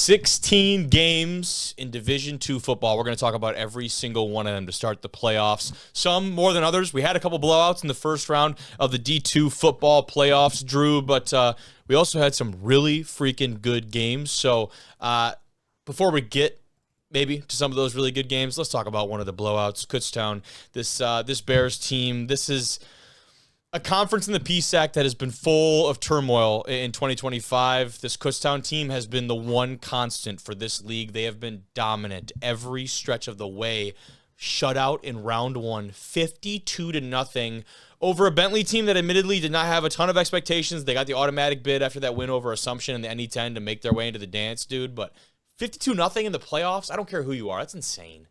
16 games in Division II football. We're going to talk about every single one of them to start the playoffs. Some more than others. We had a couple blowouts in the first round of the D2 football playoffs, Drew, but we also had some really freaking good games. So before we get maybe to some of those really good games, let's talk about one of the blowouts, Kutztown. This Bears team, this is a conference in the PSAC that has been full of turmoil in 2025. This Kutztown team has been the one constant for this league. They have been dominant every stretch of the way. Shutout in round one, 52-0 over a Bentley team that admittedly did not have a ton of expectations. They got the automatic bid after that win over Assumption in the NE10 to make their way into the dance, dude. But 52-0 in the playoffs, I don't care who you are. That's insane.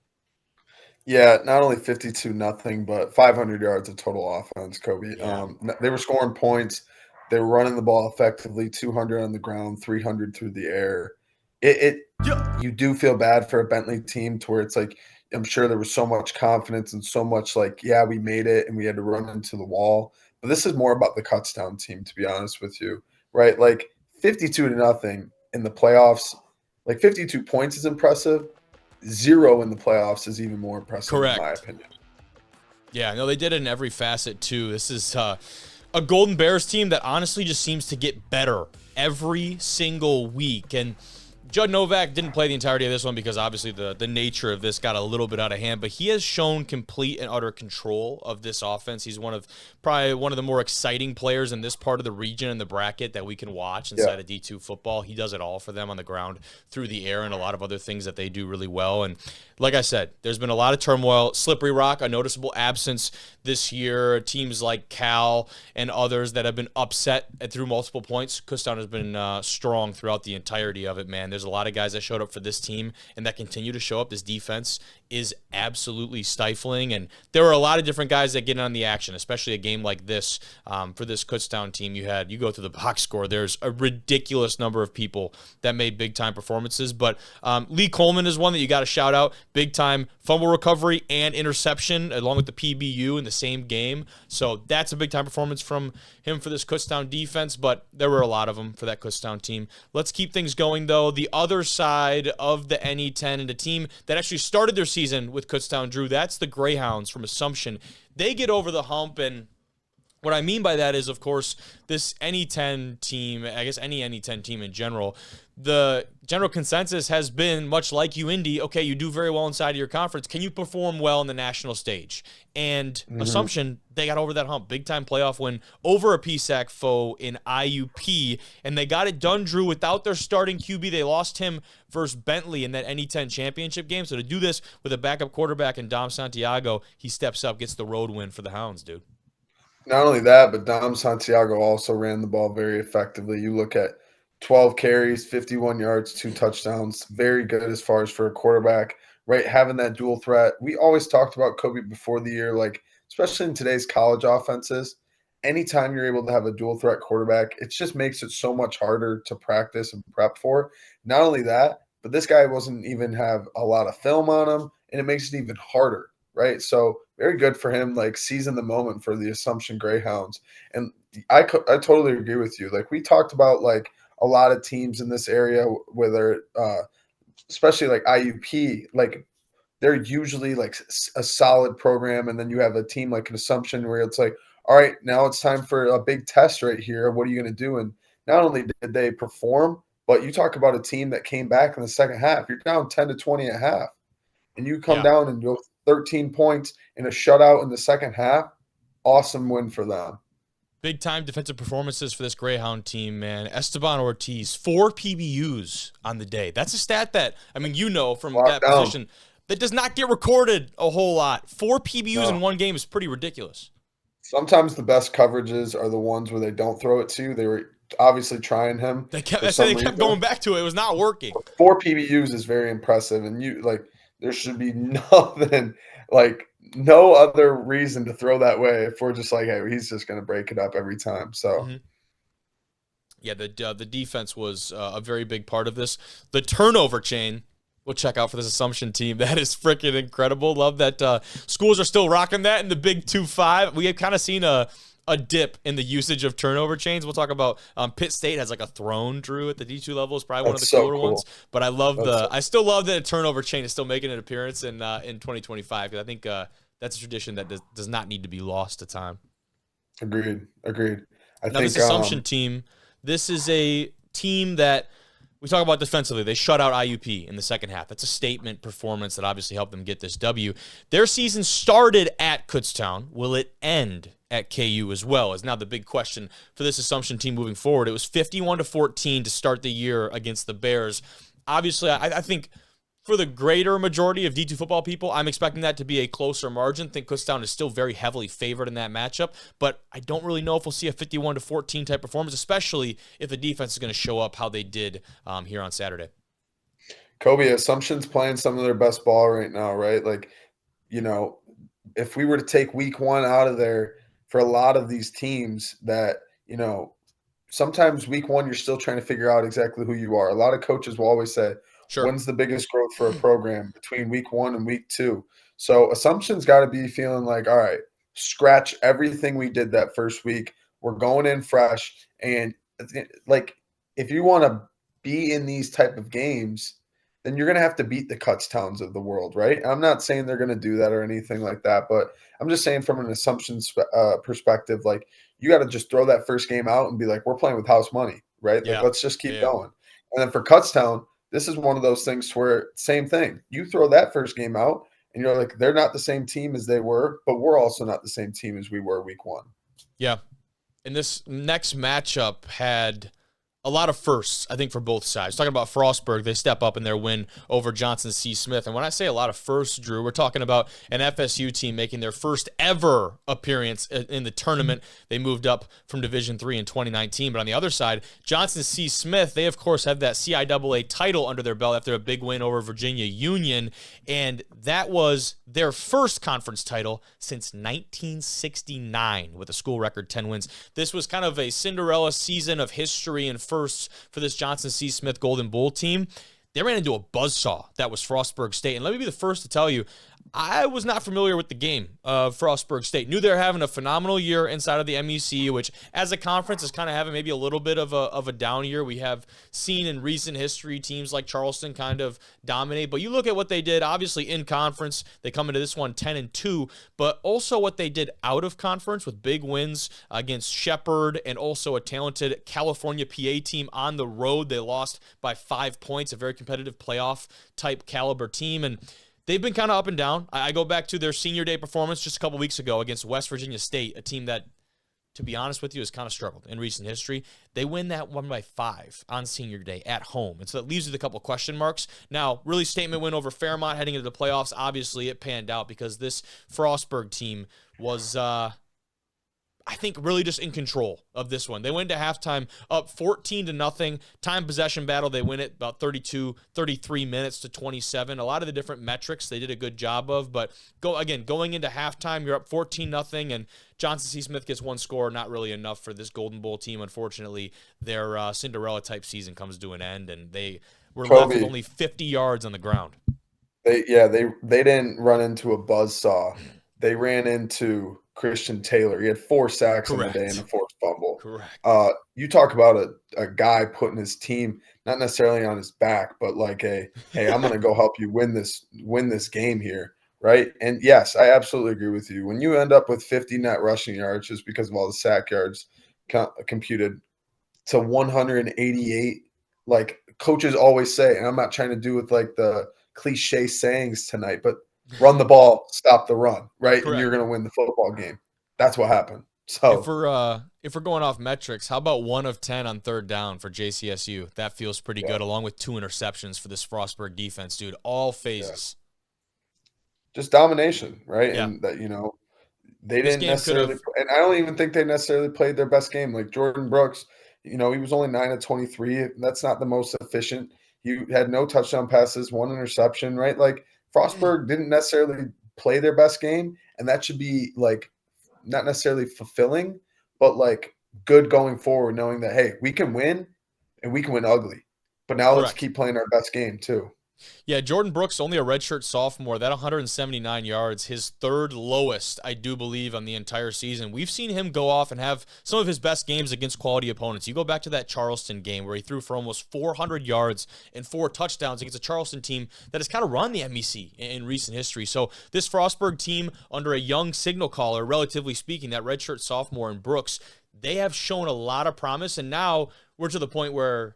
Yeah, not only 52-0, but 500 yards of total offense, Kobe. Yeah. They were scoring points. They were running the ball effectively, 200 on the ground, 300 through the air. You do feel bad for a Bentley team to where it's like, I'm sure there was so much confidence and so much like, yeah, we made it and we had to run into the wall. But this is more about the Kutztown team, to be honest with you, right? Like 52-0 in the playoffs, like 52 points is impressive. 0 in the playoffs is even more impressive, Correct. in my opinion. Yeah, no, they did it in every facet, too. This is a Golden Bears team that honestly just seems to get better every single week. And Judd Novak didn't play the entirety of this one because obviously the nature of this got a little bit out of hand, but he has shown complete and utter control of this offense. He's probably one of the more exciting players in this part of the region and the bracket that we can watch inside of D2 football. He does it all for them on the ground, through the air, and a lot of other things that they do really well. And like I said, there's been a lot of turmoil. Slippery Rock, a noticeable absence this year. Teams like Cal and others that have been upset through multiple points. Kutztown has been strong throughout the entirety of it, man. There's a lot of guys that showed up for this team and that continue to show up. This defense is absolutely stifling, and there were a lot of different guys that get in on the action, especially a game like this. For this Kutztown team, you go through the box score, there's a ridiculous number of people that made big-time performances, but Lee Coleman is one that you got to shout out. Big-time fumble recovery and interception, along with the PBU in the same game, so that's a big-time performance from him for this Kutztown defense, but there were a lot of them for that Kutztown team. Let's keep things going, though. The other side of the NE10, and a team that actually started their season with Kutztown, Drew, that's the Greyhounds from Assumption. They get over the hump, and what I mean by that is, of course, this NE10 team, I guess any NE10 team in general, the general consensus has been, much like UIndy, okay, you do very well inside of your conference. Can you perform well on the national stage? And Assumption, they got over that hump. Big-time playoff win over a PSAC foe in IUP, and they got it done, Drew, without their starting QB. They lost him versus Bentley in that NE10 championship game. So to do this with a backup quarterback in Dom Santiago, he steps up, gets the road win for the Hounds, dude. Not only that, but Dom Santiago also ran the ball very effectively. You look at 12 carries, 51 yards, 2 touchdowns. Very good as far as for a quarterback, right? Having that dual threat. We always talked about Kobe before the year, like, especially in today's college offenses, anytime you're able to have a dual threat quarterback, it just makes it so much harder to practice and prep for. Not only that, but this guy wasn't even have a lot of film on him, and it makes it even harder, right? So very good for him, like seizing the moment for the Assumption Greyhounds. And I totally agree with you. Like we talked about, like a lot of teams in this area, whether especially like IUP, like they're usually like a solid program, and then you have a team like an Assumption where it's like, all right, now it's time for a big test right here. What are you going to do? And not only did they perform, but you talk about a team that came back in the second half. You're down 10-20 at half, and you come down and go 13 points in a shutout in the second half. Awesome win for them. Big-time defensive performances for this Greyhound team, man. Esteban Ortiz, 4 PBUs on the day. That's a stat that, I mean, from that position, that does not get recorded a whole lot. 4 PBUs in one game is pretty ridiculous. Sometimes the best coverages are the ones where they don't throw it to. They were obviously trying him. They kept going back to it. It was not working. 4 PBUs is very impressive, and there should be nothing, like no other reason to throw that way if we're just like, hey, he's just going to break it up every time. So, yeah, the defense was a very big part of this. The turnover chain, we'll check out for this Assumption team. That is freaking incredible. Love that schools are still rocking that in the Big 2-5. We have kind of seen a a dip in the usage of turnover chains. We'll talk about Pitt State has like a throne, Drew, at the D2 level. Is probably one of the That's so cooler ones. cool. But That's so I still love that a turnover chain is still making an appearance in 2025 because I think that's a tradition that does not need to be lost to time. agreed. Agreed. I Now, this think Assumption team, this is a team that we talk about defensively. They shut out IUP in the second half. That's a statement performance that obviously helped them get this W. Their season started at Kutztown. Will it end at KU as well? Is now the big question for this Assumption team moving forward. It was 51-14 to start the year against the Bears. Obviously, I think for the greater majority of D2 football people, I'm expecting that to be a closer margin. I think Kutztown is still very heavily favored in that matchup, but I don't really know if we'll see a 51-14 type performance, especially if the defense is going to show up how they did here on Saturday. Kobe, Assumption's playing some of their best ball right now, right? Like, you know, if we were to take week one out of there for a lot of these teams that, sometimes week one, you're still trying to figure out exactly who you are. A lot of coaches will always say, Sure. when's the biggest growth for a program between week one and week two? So Assumption's got to be feeling like, all right, scratch everything we did that first week. We're going in fresh. And like, if you want to be in these type of games, then you're going to have to beat the Cuttstowns of the world, right? I'm not saying they're going to do that or anything like that, but I'm just saying from an assumption perspective, like you got to just throw that first game out and be like, we're playing with house money, right? Like, Yeah. let's just keep Yeah. going. And then for Cuttstown, this is one of those things where same thing. You throw that first game out and you're like, they're not the same team as they were, but we're also not the same team as we were week one. Yeah. And this next matchup had a lot of firsts, I think, for both sides. Talking about Frostburg, they step up in their win over Johnson C. Smith. And when I say a lot of firsts, Drew, we're talking about an FSU team making their first ever appearance in the tournament. They moved up from Division III in 2019. But on the other side, Johnson C. Smith, they, of course, have that CIAA title under their belt after a big win over Virginia Union. And that was their first conference title since 1969 with a school record 10 wins. This was kind of a Cinderella season of history and firsts for this Johnson C. Smith Golden Bull team. They ran into a buzzsaw that was Frostburg State. And let me be the first to tell you, I was not familiar with the game of Frostburg State. Knew they're having a phenomenal year inside of the MEC, which as a conference is kind of having maybe a little bit of a down year. We have seen in recent history teams like Charleston kind of dominate. But you look at what they did, obviously in conference, they come into this one 10-2, but also what they did out of conference with big wins against Shepherd and also a talented California PA team on the road. They lost by 5 points, a very competitive playoff type caliber team. And they've been kind of up and down. I go back to their senior day performance just a couple weeks ago against West Virginia State, a team that, to be honest with you, has kind of struggled in recent history. They win that one by 5 on senior day at home. And so that leaves with a couple question marks. Now, really statement win over Fairmont heading into the playoffs. Obviously, it panned out because this Frostburg team was I think really just in control of this one. They went to halftime up 14-0. Time possession battle, they win it about 33 minutes to 27. A lot of the different metrics they did a good job of, but going into halftime, you're up 14-0, and Johnson C. Smith gets one score, not really enough for this Golden Bowl team. Unfortunately, their Cinderella-type season comes to an end, and they were left with only 50 yards on the ground. They didn't run into a buzzsaw. They ran into Christian Taylor. He had 4 sacks on the day and a forced fumble. Correct. You talk about a guy putting his team not necessarily on his back, but like hey, I'm going to go help you win this game here, right? And yes, I absolutely agree with you. When you end up with 50 net rushing yards just because of all the sack yards computed to 188, like coaches always say, and I'm not trying to do with like the cliche sayings tonight, but run the ball, stop the run, right? Correct. And you're going to win the football game. That's what happened. So if we're going off metrics, how about 1 of 10 on third down for JCSU? That feels pretty good, along with 2 interceptions for this Frostburg defense, dude. All phases. Just domination, right? Yeah. And that they didn't necessarily, and I don't even think they necessarily played their best game. Like Jordan Brooks, he was only 9 of 23. That's not the most efficient. He had no touchdown passes, 1 interception, right? Like Frostburg didn't necessarily play their best game, and that should be like not necessarily fulfilling, but like good going forward, knowing that, hey, we can win and we can win ugly. But now let's keep playing our best game too. Yeah, Jordan Brooks, only a redshirt sophomore. That 179 yards, his third lowest, I do believe, on the entire season. We've seen him go off and have some of his best games against quality opponents. You go back to that Charleston game where he threw for almost 400 yards and 4 touchdowns against a Charleston team that has kind of run the MEC in recent history. So this Frostburg team, under a young signal caller, relatively speaking, that redshirt sophomore in Brooks, they have shown a lot of promise, and now we're to the point where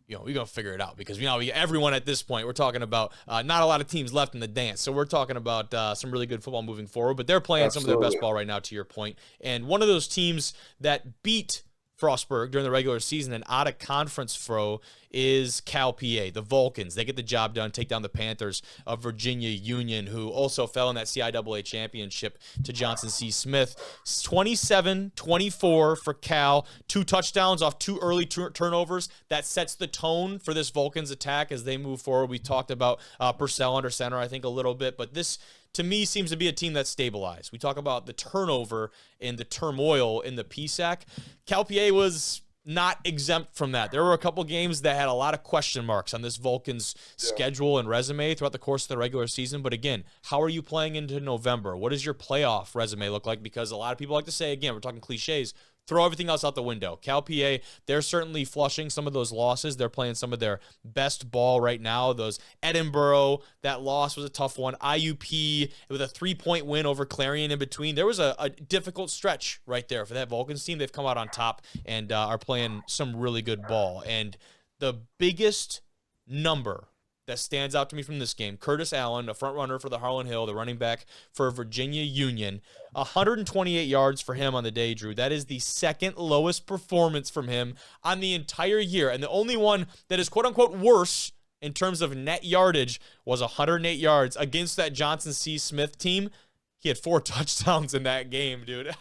we're going to figure it out because, everyone at this point, we're talking about not a lot of teams left in the dance. So we're talking about some really good football moving forward, but they're playing some of their best ball right now, to your point. And one of those teams that beat Frostburg during the regular season and out of conference foe is Cal PA, the Vulcans. They get the job done, take down the Panthers of Virginia Union, who also fell in that CIAA championship to Johnson C. Smith. 27-24 for Cal. 2 touchdowns off 2 early turnovers. That sets the tone for this Vulcans attack as they move forward. We talked about Purcell under center, I think, a little bit, but this, to me, seems to be a team that's stabilized. We talk about the turnover and the turmoil in the PSAC. Cal PA was not exempt from that. There were a couple games that had a lot of question marks on this Vulcans schedule and resume throughout the course of the regular season. But again, how are you playing into November? What does your playoff resume look like? Because a lot of people like to say, again, we're talking cliches, throw everything else out the window. Cal PA, they're certainly flushing some of those losses. They're playing some of their best ball right now. Those Edinboro, that loss was a tough one. IUP with a 3-point win over Clarion in between. There was a difficult stretch right there for that Vulcans team. They've come out on top and are playing some really good ball. And the biggest number that stands out to me from this game, Curtis Allen, a front runner for the Harlan Hill, the running back for Virginia Union, 128 yards for him on the day, Drew. That is the second lowest performance from him on the entire year. And the only one that is quote-unquote worse in terms of net yardage was 108 yards against that Johnson C. Smith team. He had 4 touchdowns in that game, dude.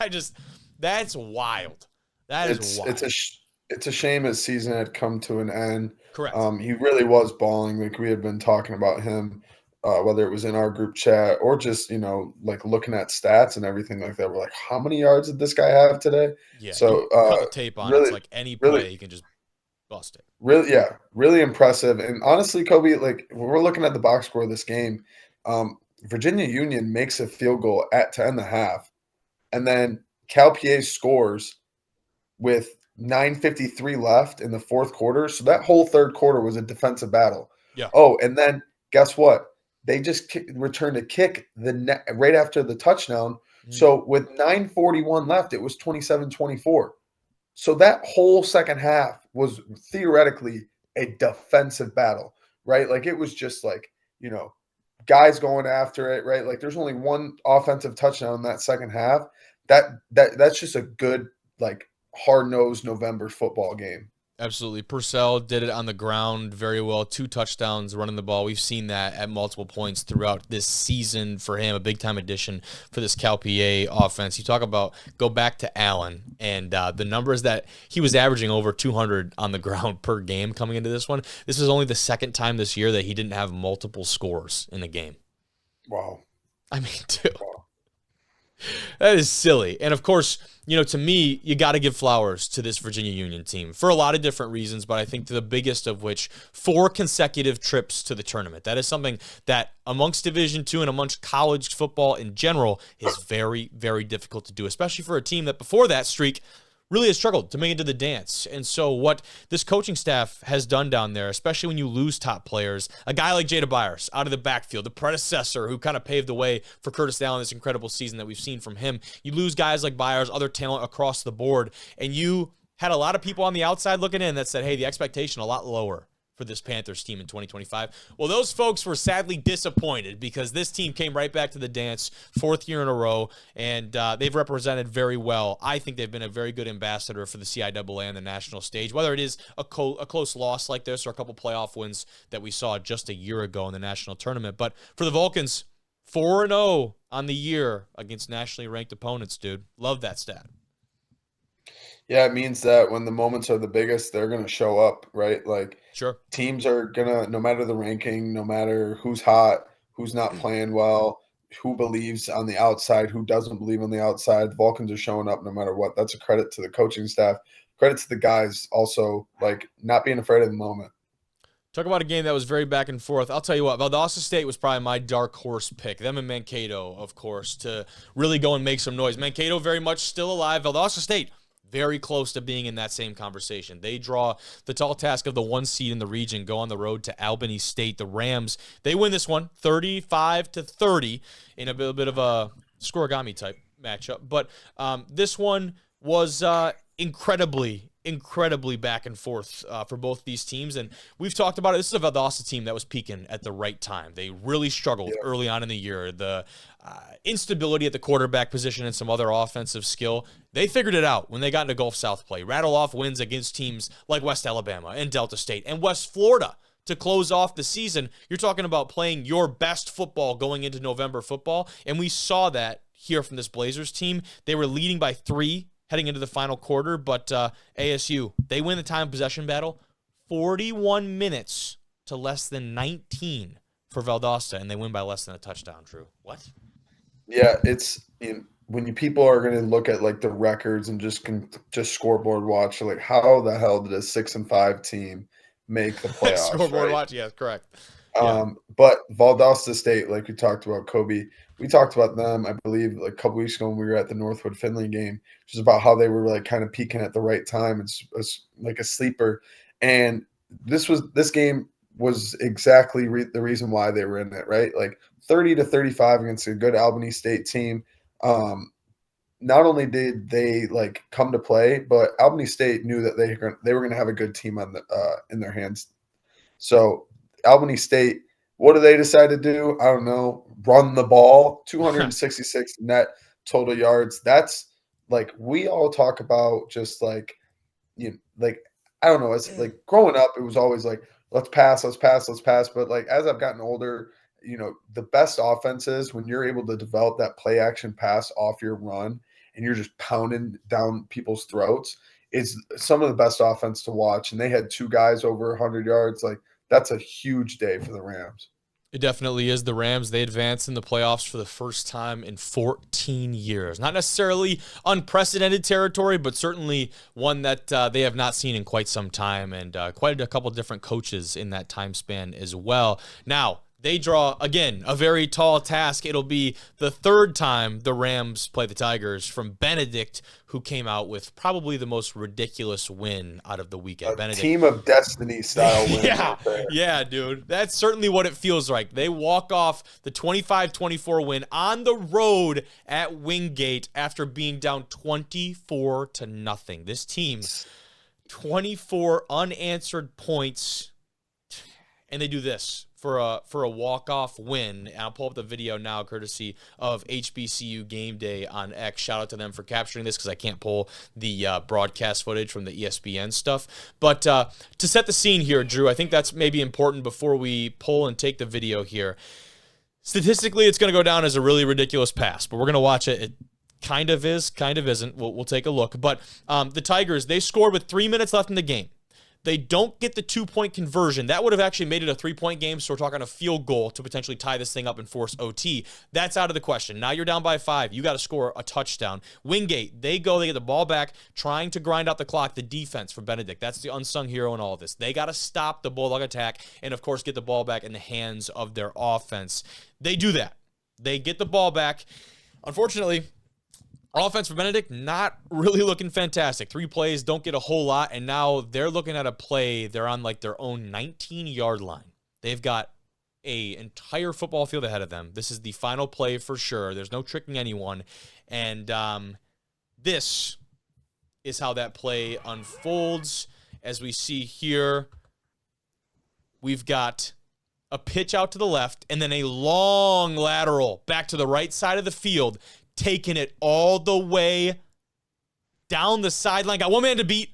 That's wild. That is wild. It's a shame his season had come to an end. Correct. He really was balling. Like we had been talking about him, whether it was in our group chat or just, like looking at stats and everything like that. We're like, how many yards did this guy have today? Yeah. So cut the tape on really, it. It's like any play, you can just bust it. Really, yeah, really impressive. And honestly, Kobe, like when we're looking at the box score of this game, Virginia Union makes a field goal at 10 and a half, and then Cal PA scores with 9:53 left in the fourth quarter. So that whole third quarter was a defensive battle. Yeah. Oh, and then guess what? They just returned a kick right after the touchdown. Mm-hmm. So with 9:41 left, it was 27-24. So that whole second half was theoretically a defensive battle, right? Like it was just like, guys going after it, right? Like there's only one offensive touchdown in that second half. That's just a good, like, hard-nosed November football game. Absolutely. Purcell did it on the ground very well. 2 touchdowns running the ball. We've seen that at multiple points throughout this season for him, a big-time addition for this Cal PA offense. You talk about, go back to Allen and the numbers that he was averaging over 200 on the ground per game coming into this one. This is only the second time this year that he didn't have multiple scores in a game. Wow. I mean, dude. Wow. That is silly. And of course, to me, you got to give flowers to this Virginia Union team for a lot of different reasons, but I think the biggest of which, 4 consecutive trips to the tournament. That is something that amongst Division II and amongst college football in general is very, very difficult to do, especially for a team that before that streak really has struggled to make it to the dance. And so what this coaching staff has done down there, especially when you lose top players, a guy like Jada Byers out of the backfield, the predecessor who kind of paved the way for Curtis Allen, this incredible season that we've seen from him. You lose guys like Byers, other talent across the board, and you had a lot of people on the outside looking in that said, hey, the expectation a lot lower for this Panthers team in 2025. Well, those folks were sadly disappointed because this team came right back to the dance, 4th year in a row, and they've represented very well. I think they've been a very good ambassador for the CIAA and the national stage, whether it is a close loss like this or a couple playoff wins that we saw just a year ago in the national tournament. But for the Vulcans, 4-0 on the year against nationally ranked opponents, dude. Love that stat. Yeah, it means that when the moments are the biggest, they're going to show up, right? Like, sure, teams are going to, no matter the ranking, no matter who's hot, who's not playing well, who believes on the outside, who doesn't believe on the outside, the Vulcans are showing up no matter what. That's a credit to the coaching staff, credit to the guys also, like, not being afraid of the moment. Talk about a game that was very back and forth. I'll tell you what, Valdosta State was probably my dark horse pick. Them and Mankato, of course, to really go and make some noise. Mankato very much still alive. Valdosta State very close to being in that same conversation. They draw the tall task of the 1 seed in the region, go on the road to Albany State. The Rams, they win this one 35-30 in a bit of a scoregami type matchup. But this one was incredibly back and forth for both these teams. And we've talked about it. This is a Valdosta team that was peaking at the right time. They really struggled early on in the year. The instability at the quarterback position and some other offensive skill, they figured it out when they got into Gulf South play. Rattle off wins against teams like West Alabama and Delta State and West Florida to close off the season. You're talking about playing your best football going into November football. And we saw that here from this Blazers team. They were leading by 3 heading into the final quarter, but ASU, they win the time possession battle 41 minutes to less than 19 for Valdosta, and they win by less than a touchdown, Drew. What? Yeah, it's when people are going to look at like the records and just scoreboard watch, like how the hell did a 6-5 team make the playoffs? Scoreboard right? watch, yeah, correct. But Valdosta State, like we talked about, Kobe, we talked about them, I believe, like a couple weeks ago when we were at the Northwood Finley game, just about how they were like kind of peaking at the right time. It's like a sleeper, and this game was exactly the reason why they were in it, right? Like 30-35 against a good Albany State team. Not only did they like come to play, but Albany State knew that they were going to have a good team on the in their hands. So Albany State, what do they decide to do? I don't know. Run the ball, 266 net total yards. That's like we all talk about just like like I don't know. It's like growing up, it was always like let's pass. But like as I've gotten older, the best offenses when you're able to develop that play action pass off your run and you're just pounding down people's throats is some of the best offense to watch. And they had 2 guys over 100 yards. Like that's a huge day for the Rams. It definitely is. The Rams, they advanced in the playoffs for the first time in 14 years. Not necessarily unprecedented territory, but certainly one that they have not seen in quite some time, and quite a couple different coaches in that time span as well. Now, they draw, again, a very tall task. It'll be the 3rd time the Rams play the Tigers from Benedict, who came out with probably the most ridiculous win out of the weekend. Benedict, team of destiny style win. Yeah, dude. That's certainly what it feels like. They walk off the 25-24 win on the road at Wingate after being down 24-0. This team, 24 unanswered points, and they do this for a walk-off win. And I'll pull up the video now, courtesy of HBCU Game Day on X. Shout out to them for capturing this because I can't pull the broadcast footage from the ESPN stuff. But to set the scene here, Drew, I think that's maybe important before we pull and take the video here. Statistically, it's going to go down as a really ridiculous pass, but we're going to watch it. It kind of is, kind of isn't. We'll take a look. But the Tigers, they scored with 3 minutes left in the game. They don't get the 2-point conversion. That would have actually made it a 3-point game, so we're talking a field goal to potentially tie this thing up and force OT. That's out of the question. Now you're down by 5. You got to score a touchdown. Wingate, they get the ball back, trying to grind out the clock. The defense for Benedict, that's the unsung hero in all of this. They got to stop the Bulldog attack and, of course, get the ball back in the hands of their offense. They do that. They get the ball back. Unfortunately, offense for Benedict, not really looking fantastic. 3 plays, don't get a whole lot, and now they're looking at a play. They're on like their own 19-yard line. They've got an entire football field ahead of them. This is the final play for sure. There's no tricking anyone. And this is how that play unfolds. As we see here, we've got a pitch out to the left and then a long lateral back to the right side of the field, taking it all the way down the sideline. Got one man to beat.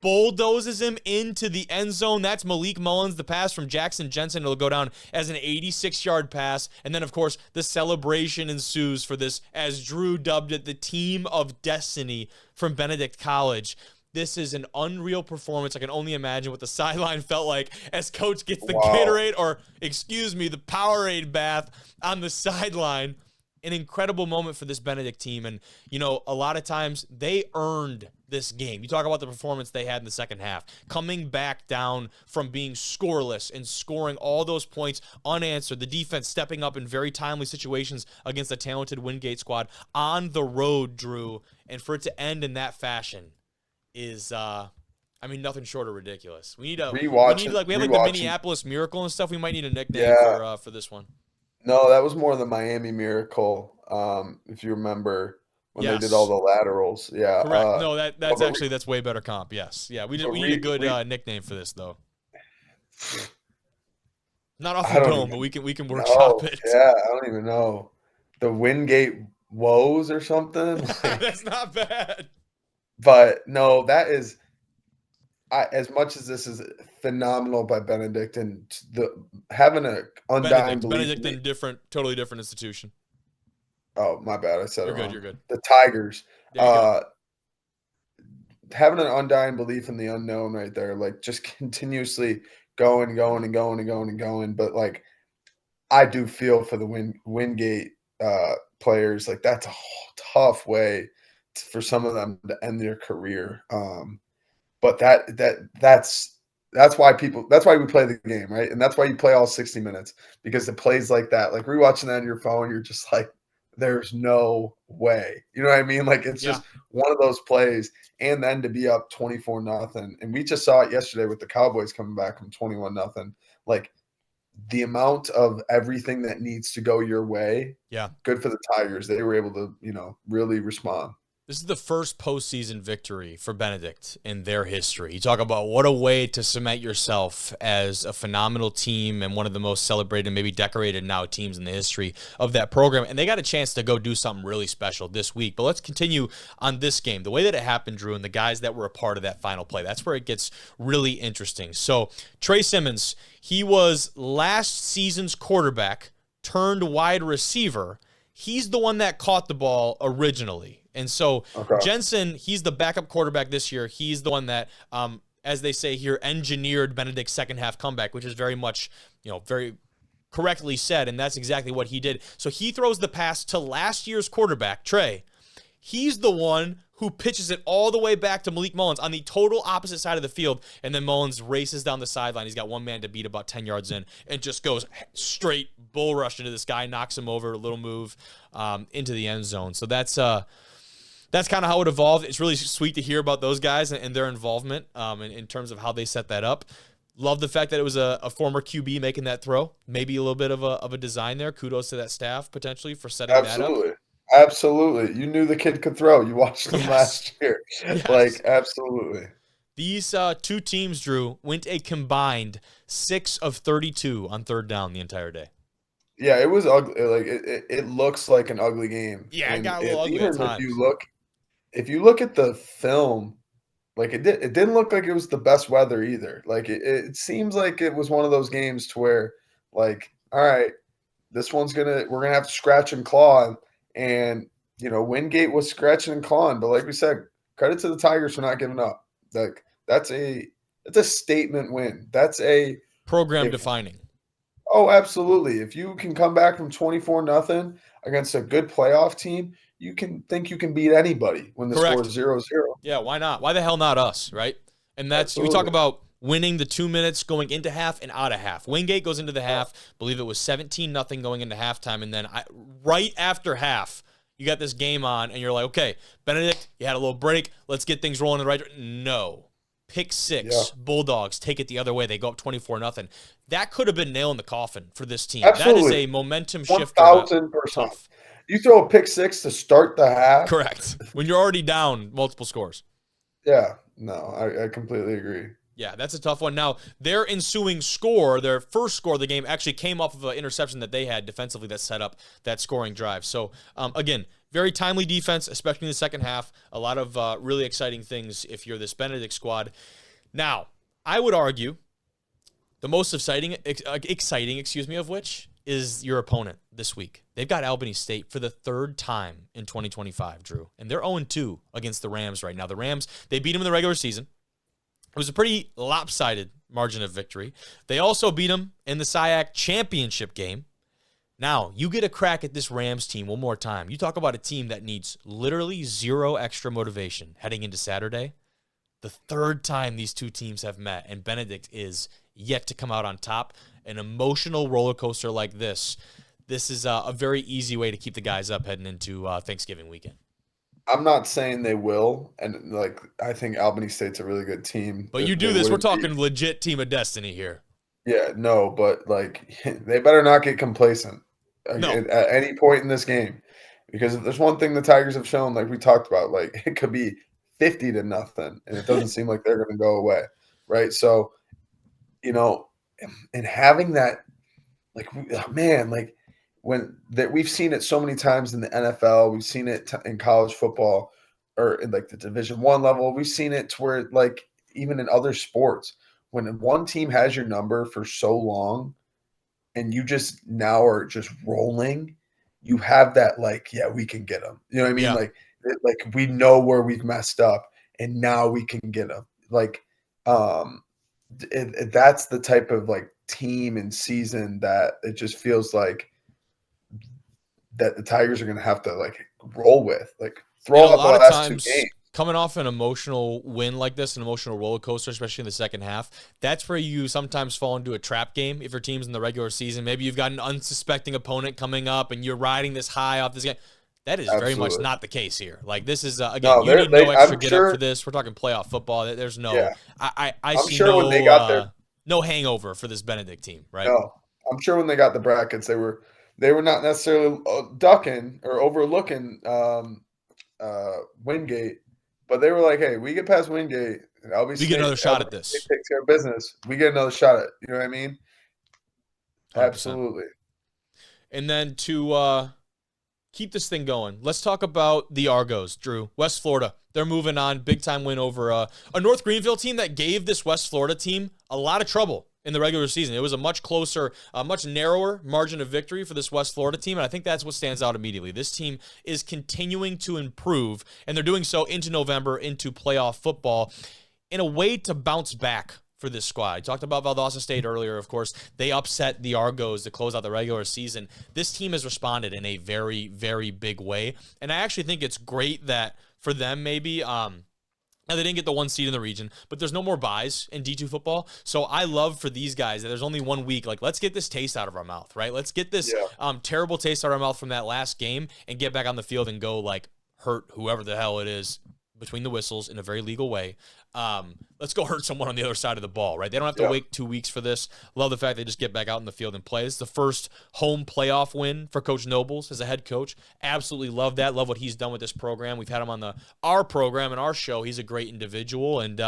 Bulldozes him into the end zone. That's Malik Mullins. The pass from Jackson Jensen will go down as an 86-yard pass. And then, of course, the celebration ensues for this, as Drew dubbed it, the team of destiny from Benedict College. This is an unreal performance. I can only imagine what the sideline felt like as Coach gets the Gatorade, or, excuse me, the Powerade bath on the sideline. an incredible moment for this Benedict team. And, a lot of times they earned this game. You talk about the performance they had in the second half, coming back down from being scoreless and scoring all those points unanswered. The defense stepping up in very timely situations against a talented Wingate squad on the road, Drew. And for it to end in that fashion is, nothing short of ridiculous. We have like the Minneapolis Miracle and stuff. We might need a nickname for this one. No, that was more the Miami Miracle, if you remember when they did all the laterals. Yeah. Correct. No, that's way better comp. Yes. Yeah, we need a good nickname for this though. Not off the dome, but we can workshop it. Yeah, I don't even know. The Wingate Woes or something. That's not bad. But no, that is as much as this is phenomenal by Benedict and having an undying belief. Benedict, totally different institution. Oh, my bad. I said it wrong. You're good. The Tigers. Having an undying belief in the unknown right there, like just continuously going. But like, I do feel for the Wingate players. Like that's a tough way for some of them to end their career. But that's why we play the game, right? And that's why you play all 60 minutes, because it plays like that. Like rewatching that on your phone, you're just like, there's no way. You know what I mean? Like it's just one of those plays, and then to be up 24-0. And we just saw it yesterday with the Cowboys coming back from 21-0. Like the amount of everything that needs to go your way. Yeah. Good for the Tigers. They were able to, really respond. This is the first postseason victory for Benedict in their history. You talk about what a way to cement yourself as a phenomenal team and one of the most celebrated, maybe decorated now teams in the history of that program. And they got a chance to go do something really special this week. But let's continue on this game. The way that it happened, Drew, and the guys that were a part of that final play, that's where it gets really interesting. So Trey Simmons, he was last season's quarterback turned wide receiver. He's the one that caught the ball originally. And so Jensen, he's the backup quarterback this year. He's the one that, as they say here, engineered Benedict's second half comeback, which is very much, very correctly said. And that's exactly what he did. So he throws the pass to last year's quarterback, Trey. He's the one who pitches it all the way back to Malik Mullins on the total opposite side of the field. And then Mullins races down the sideline. He's got one man to beat about 10 yards in and just goes straight bull rush into this guy, knocks him over, a little move into the end zone. So that's kind of how it evolved. It's really sweet to hear about those guys and their involvement in terms of how they set that up. Love the fact that it was a former QB making that throw. Maybe a little bit of a design there. Kudos to that staff potentially for setting that up. Absolutely. You knew the kid could throw. You watched him last year. Yes. Like, absolutely. These two teams, Drew, went a combined 6 of 32 on third down the entire day. Yeah, it was ugly. Like it looks like an ugly game. Yeah, it got a little ugly at times. If you look at the film, like it didn't look like it was the best weather either. Like it seems like it was one of those games to where, like, all right, this one's we're gonna have to scratch and claw, and Wingate was scratching and clawing. But like we said, credit to the Tigers for not giving up. Like that's a statement win. That's a program defining. Oh, absolutely. If you can come back from 24-0 against a good playoff team, you can beat anybody when the score is 0-0. Yeah, why not? Why the hell not us, right? And that's we talk about winning the 2 minutes going into half and out of half. Wingate goes into the half. Believe it was 17-0 going into halftime, and then right after half, you got this game on, and you're like, okay, Benedict, you had a little break. Let's get things rolling in the right direction. No. Pick six. Yeah. Bulldogs take it the other way. They go up 24-0. That could have been nail in the coffin for this team. Absolutely. That is a momentum shifter. 1,000%. You throw a pick six to start the half. Correct. When you're already down multiple scores. Yeah. No, I completely agree. Yeah, that's a tough one. Now, their ensuing score, their first score of the game, actually came off of an interception that they had defensively that set up that scoring drive. So, again, very timely defense, especially in the second half. A lot of really exciting things if you're this Benedict squad. Now, I would argue the most exciting, of which is your opponent this week. They've got Albany State for the third time in 2025, Drew. And they're 0-2 against the Rams right now. The Rams, they beat them in the regular season. It was a pretty lopsided margin of victory. They also beat them in the SIAC championship game. Now, you get a crack at this Rams team one more time. You talk about a team that needs literally zero extra motivation heading into Saturday. The third time these two teams have met, and Benedict is yet to come out on top. An emotional roller coaster like this is a very easy way to keep the guys up heading into Thanksgiving weekend. I'm not saying they will, and like I think Albany State's a really good team. But you do this, we're talking legit team of destiny here. Yeah, no, but like they better not get complacent at any point in this game, because if there's one thing the Tigers have shown, like we talked about, like it could be 50-0, and it doesn't seem like they're going to go away, right? So, and having that, like, man, like we've seen it so many times in the NFL, we've seen it in college football, or in like the Division I level, we've seen it to where like even in other sports, when one team has your number for so long, and you just now are just rolling, you have that like, yeah, we can get them. You know what I mean? Yeah. Like we know where we've messed up, and now we can get them. Like, that's the type of like team and season that it just feels like that the Tigers are going to have to like roll with, like throw up the last two games. Coming off an emotional win like this, an emotional roller coaster, especially in the second half, that's where you sometimes fall into a trap game if your team's in the regular season. Maybe you've got an unsuspecting opponent coming up and you're riding this high off this game. That is very much not the case here. Like, this is, again, you need no extra get up for this. We're talking playoff football. There's no, yeah. I see no, when they got there, no hangover for this Benedict team, right? No, I'm sure when they got the brackets, they were not necessarily ducking or overlooking Wingate. But they were like, hey, we get past Wingate, and we get another shot at this. Takes care of business. We get another shot at it. You know what I mean? 100%. Absolutely. And then to keep this thing going, let's talk about the Argos, Drew. West Florida, they're moving on. Big-time win over a North Greenville team that gave this West Florida team a lot of trouble in the regular season. It was a much closer, much narrower margin of victory for this West Florida team, and I think that's what stands out immediately. This team is continuing to improve, and they're doing so into November, into playoff football, in a way to bounce back for this squad. I talked about Valdosta State earlier, of course. They upset the Argos to close out the regular season. This team has responded in a very, very big way, and I actually think it's great that for them maybe now, they didn't get the 1 seed in the region, but there's no more buys in D2 football. So I love for these guys that there's only 1 week. Like, let's get this taste out of our mouth, right? Let's get this terrible taste out of our mouth from that last game and get back on the field and go, like, hurt whoever the hell it is between the whistles in a very legal way. Let's go hurt someone on the other side of the ball, right? They don't have to wait 2 weeks for this. Love the fact they just get back out in the field and play. This is the first home playoff win for Coach Nobles as a head coach. Absolutely love that. Love what he's done with this program. We've had him on our program and our show. He's a great individual. And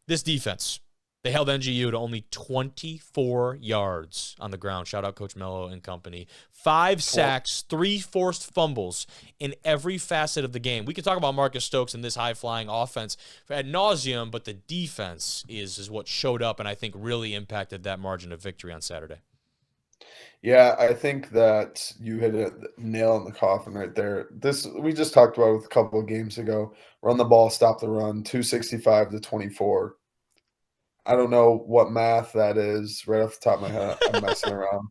this defense, they held NGU to only 24 yards on the ground. Shout out Coach Mello and company. 5 sacks, 3 forced fumbles in every facet of the game. We could talk about Marcus Stokes and this high-flying offense ad nauseum, but the defense is what showed up and I think really impacted that margin of victory on Saturday. Yeah, I think that you hit a nail in the coffin right there. This we just talked about it a couple of games ago. Run the ball, stop the run, 265-24. I don't know what math that is right off the top of my head. I'm messing around.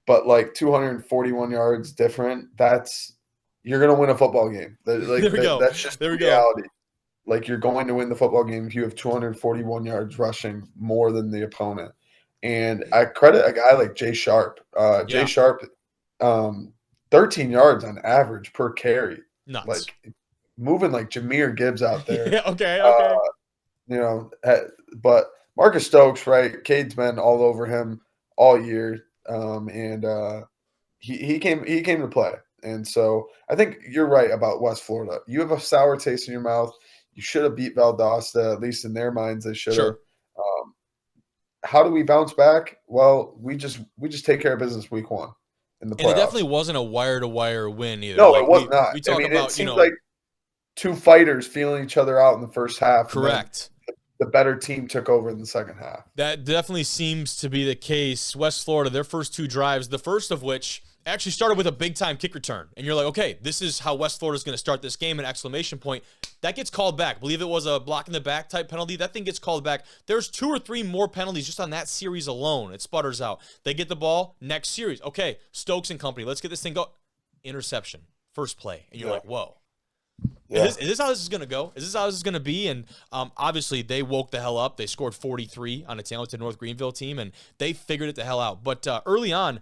But like 241 yards different, you're going to win a football game. That's just the reality. Like, you're going to win the football game if you have 241 yards rushing more than the opponent. And I credit a guy like Jay Sharp. Jay Sharp, 13 yards on average per carry. Nuts. Like, moving like Jahmyr Gibbs out there. Yeah, okay. But Marcus Stokes, right? Cade's been all over him all year, and he came to play. And so I think you're right about West Florida. You have a sour taste in your mouth. You should have beat Valdosta, at least in their minds. They should have. Sure. How do we bounce back? Well, we just take care of business week 1 in the playoffs. And it definitely wasn't a wire-to-wire win either. No, it was not. We talk about, it seems like two fighters feeling each other out in the first half. Correct. The better team took over in the second half. That definitely seems to be the case. West Florida, their first 2 drives, the first of which actually started with a big-time kick return. And you're like, okay, this is how West Florida's going to start this game, an exclamation point. That gets called back. I believe it was a block in the back type penalty. That thing gets called back. There's 2 or 3 more penalties just on that series alone. It sputters out. They get the ball, next series. Okay, Stokes and company, let's get this thing go. Interception, first play. And you're like, whoa. Yeah. Is this how this is going to go? Is this how this is going to be? And obviously, they woke the hell up. They scored 43 on a talented North Greenville team, and they figured it the hell out. But early on,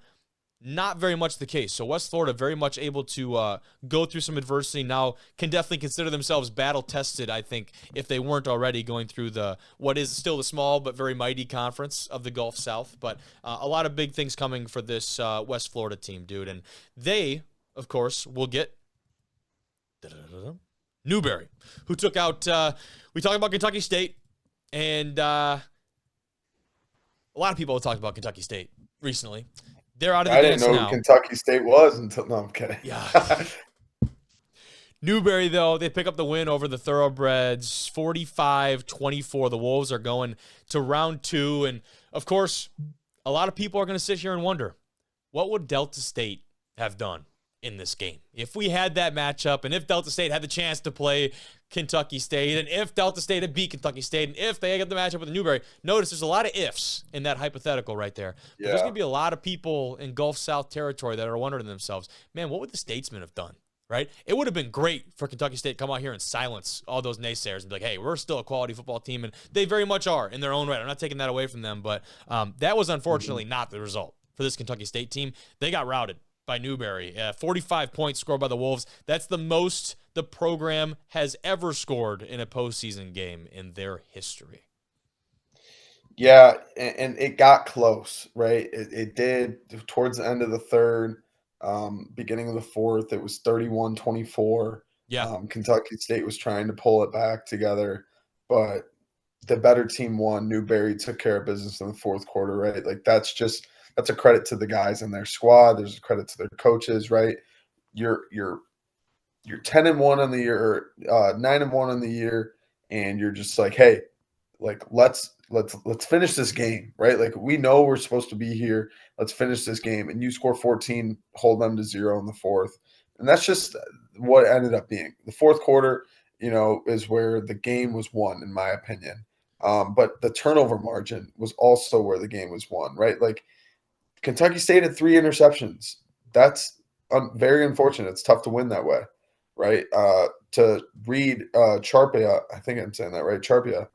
not very much the case. So West Florida very much able to go through some adversity now, can definitely consider themselves battle-tested, I think, if they weren't already going through what is still the small but very mighty conference of the Gulf South. But a lot of big things coming for this West Florida team, dude. And they, of course, will get Newberry, who took out, we talked about Kentucky State, and a lot of people have talked about Kentucky State recently. They're out of the dance now. I didn't know who Kentucky State was until, no, I'm kidding. Yeah. Newberry, though, they pick up the win over the Thoroughbreds, 45-24. The Wolves are going to round 2, and, of course, a lot of people are going to sit here and wonder, what would Delta State have done in this game? If we had that matchup, and if Delta State had the chance to play Kentucky State, and if Delta State had beat Kentucky State, and if they get the matchup with Newberry, notice there's a lot of ifs in that hypothetical right there. But there's going to be a lot of people in Gulf South territory that are wondering to themselves, man, what would the Statesmen have done, right? It would have been great for Kentucky State to come out here and silence all those naysayers and be like, hey, we're still a quality football team, and they very much are in their own right. I'm not taking that away from them, but that was unfortunately not the result for this Kentucky State team. They got routed by Newberry. 45 points scored by the Wolves. That's the most the program has ever scored in a postseason game in their history. Yeah, and it got close, right? It did towards the end of the third, beginning of the fourth. It was 31-24. Yeah. Kentucky State was trying to pull it back together, but the better team won. Newberry took care of business in the fourth quarter, right? Like that's a credit to the guys in their squad. There's a credit to their coaches, right? You're 10-1 on the year, 9-1 on the year, and you're just like, hey, like let's finish this game, right? Like we know we're supposed to be here. Let's finish this game. And you score 14, hold them to 0 in the fourth, and that's just what it ended up being. The fourth quarter, is where the game was won, in my opinion. But the turnover margin was also where the game was won, right? Like Kentucky State had 3 interceptions. That's very unfortunate. It's tough to win that way, right? To read Charpia, I think I'm saying that right, Charpia,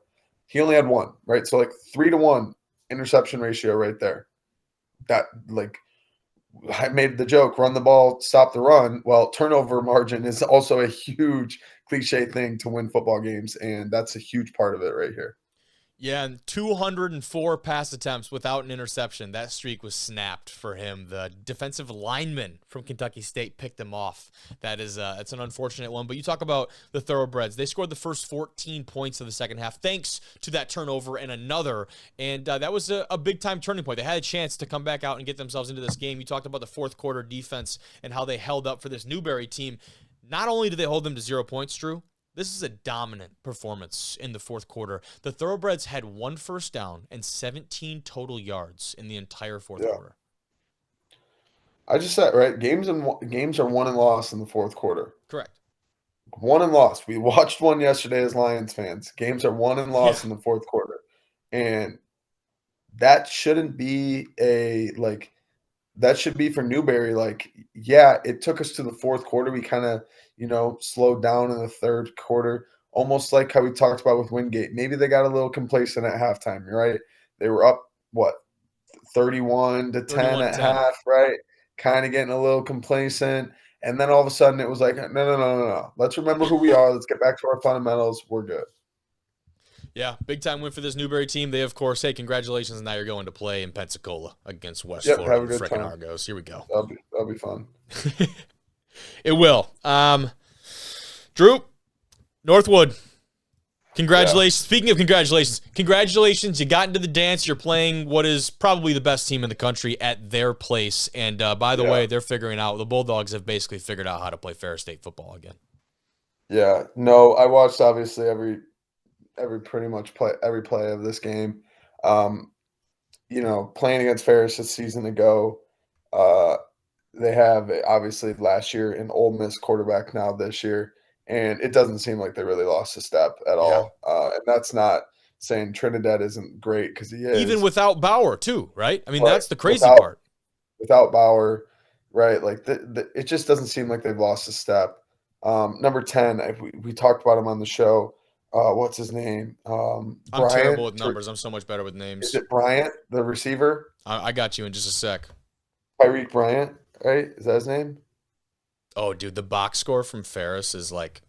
he only had 1, right? So like 3-to-1 interception ratio right there. That, like, I made the joke, run the ball, stop the run. Well, turnover margin is also a huge cliche thing to win football games, and that's a huge part of it right here. Yeah, and 204 pass attempts without an interception. That streak was snapped for him. The defensive lineman from Kentucky State picked him off. It's an unfortunate one. But you talk about the Thoroughbreds. They scored the first 14 points of the second half thanks to that turnover and another. And that was a big-time turning point. They had a chance to come back out and get themselves into this game. You talked about the fourth quarter defense and how they held up for this Newberry team. Not only did they hold them to 0 points, Drew, this is a dominant performance in the fourth quarter. The Thoroughbreds had 1 first down and 17 total yards in the entire fourth quarter. I just said, right, games are won and lost in the fourth quarter. Correct. Won and lost. We watched one yesterday as Lions fans. Games are won and lost in the fourth quarter. And that shouldn't be that should be for Newberry. Like, yeah, it took us to the fourth quarter. We kind of, slowed down in the third quarter, almost like how we talked about with Wingate. Maybe they got a little complacent at halftime, right? They were up, 31-10 at half, right? Kind of getting a little complacent. And then all of a sudden it was like, no. Let's remember who we are. Let's get back to our fundamentals. We're good. Yeah, big-time win for this Newberry team. They, of course, hey, congratulations. Now you're going to play in Pensacola against West Florida. Frickin' Argos. Here we go. That'll be fun. It will. Drew, Northwood, congratulations. Yeah. Speaking of congratulations. You got into the dance. You're playing what is probably the best team in the country at their place. And by the way, they're figuring out, the Bulldogs have basically figured out how to play Ferris State football again. Yeah. No, I watched obviously every play of this game. Playing against Ferris a season ago, They have obviously last year an Ole Miss quarterback now this year, and it doesn't seem like they really lost a step at Yeah. all. And that's not saying Trinidad isn't great because he Even is, without Bauer too, right? I mean, but that's the crazy part. without Bauer, right? Like it just doesn't seem like they've lost a step. Number 10, we talked about him on the show. What's his name? I'm terrible Bryant. with numbers. I'm so much better with Is names. it Bryant, the receiver? I got you in just a sec. Tyreek Bryant, right? Is that his name? Oh, dude, the box score from Ferris is like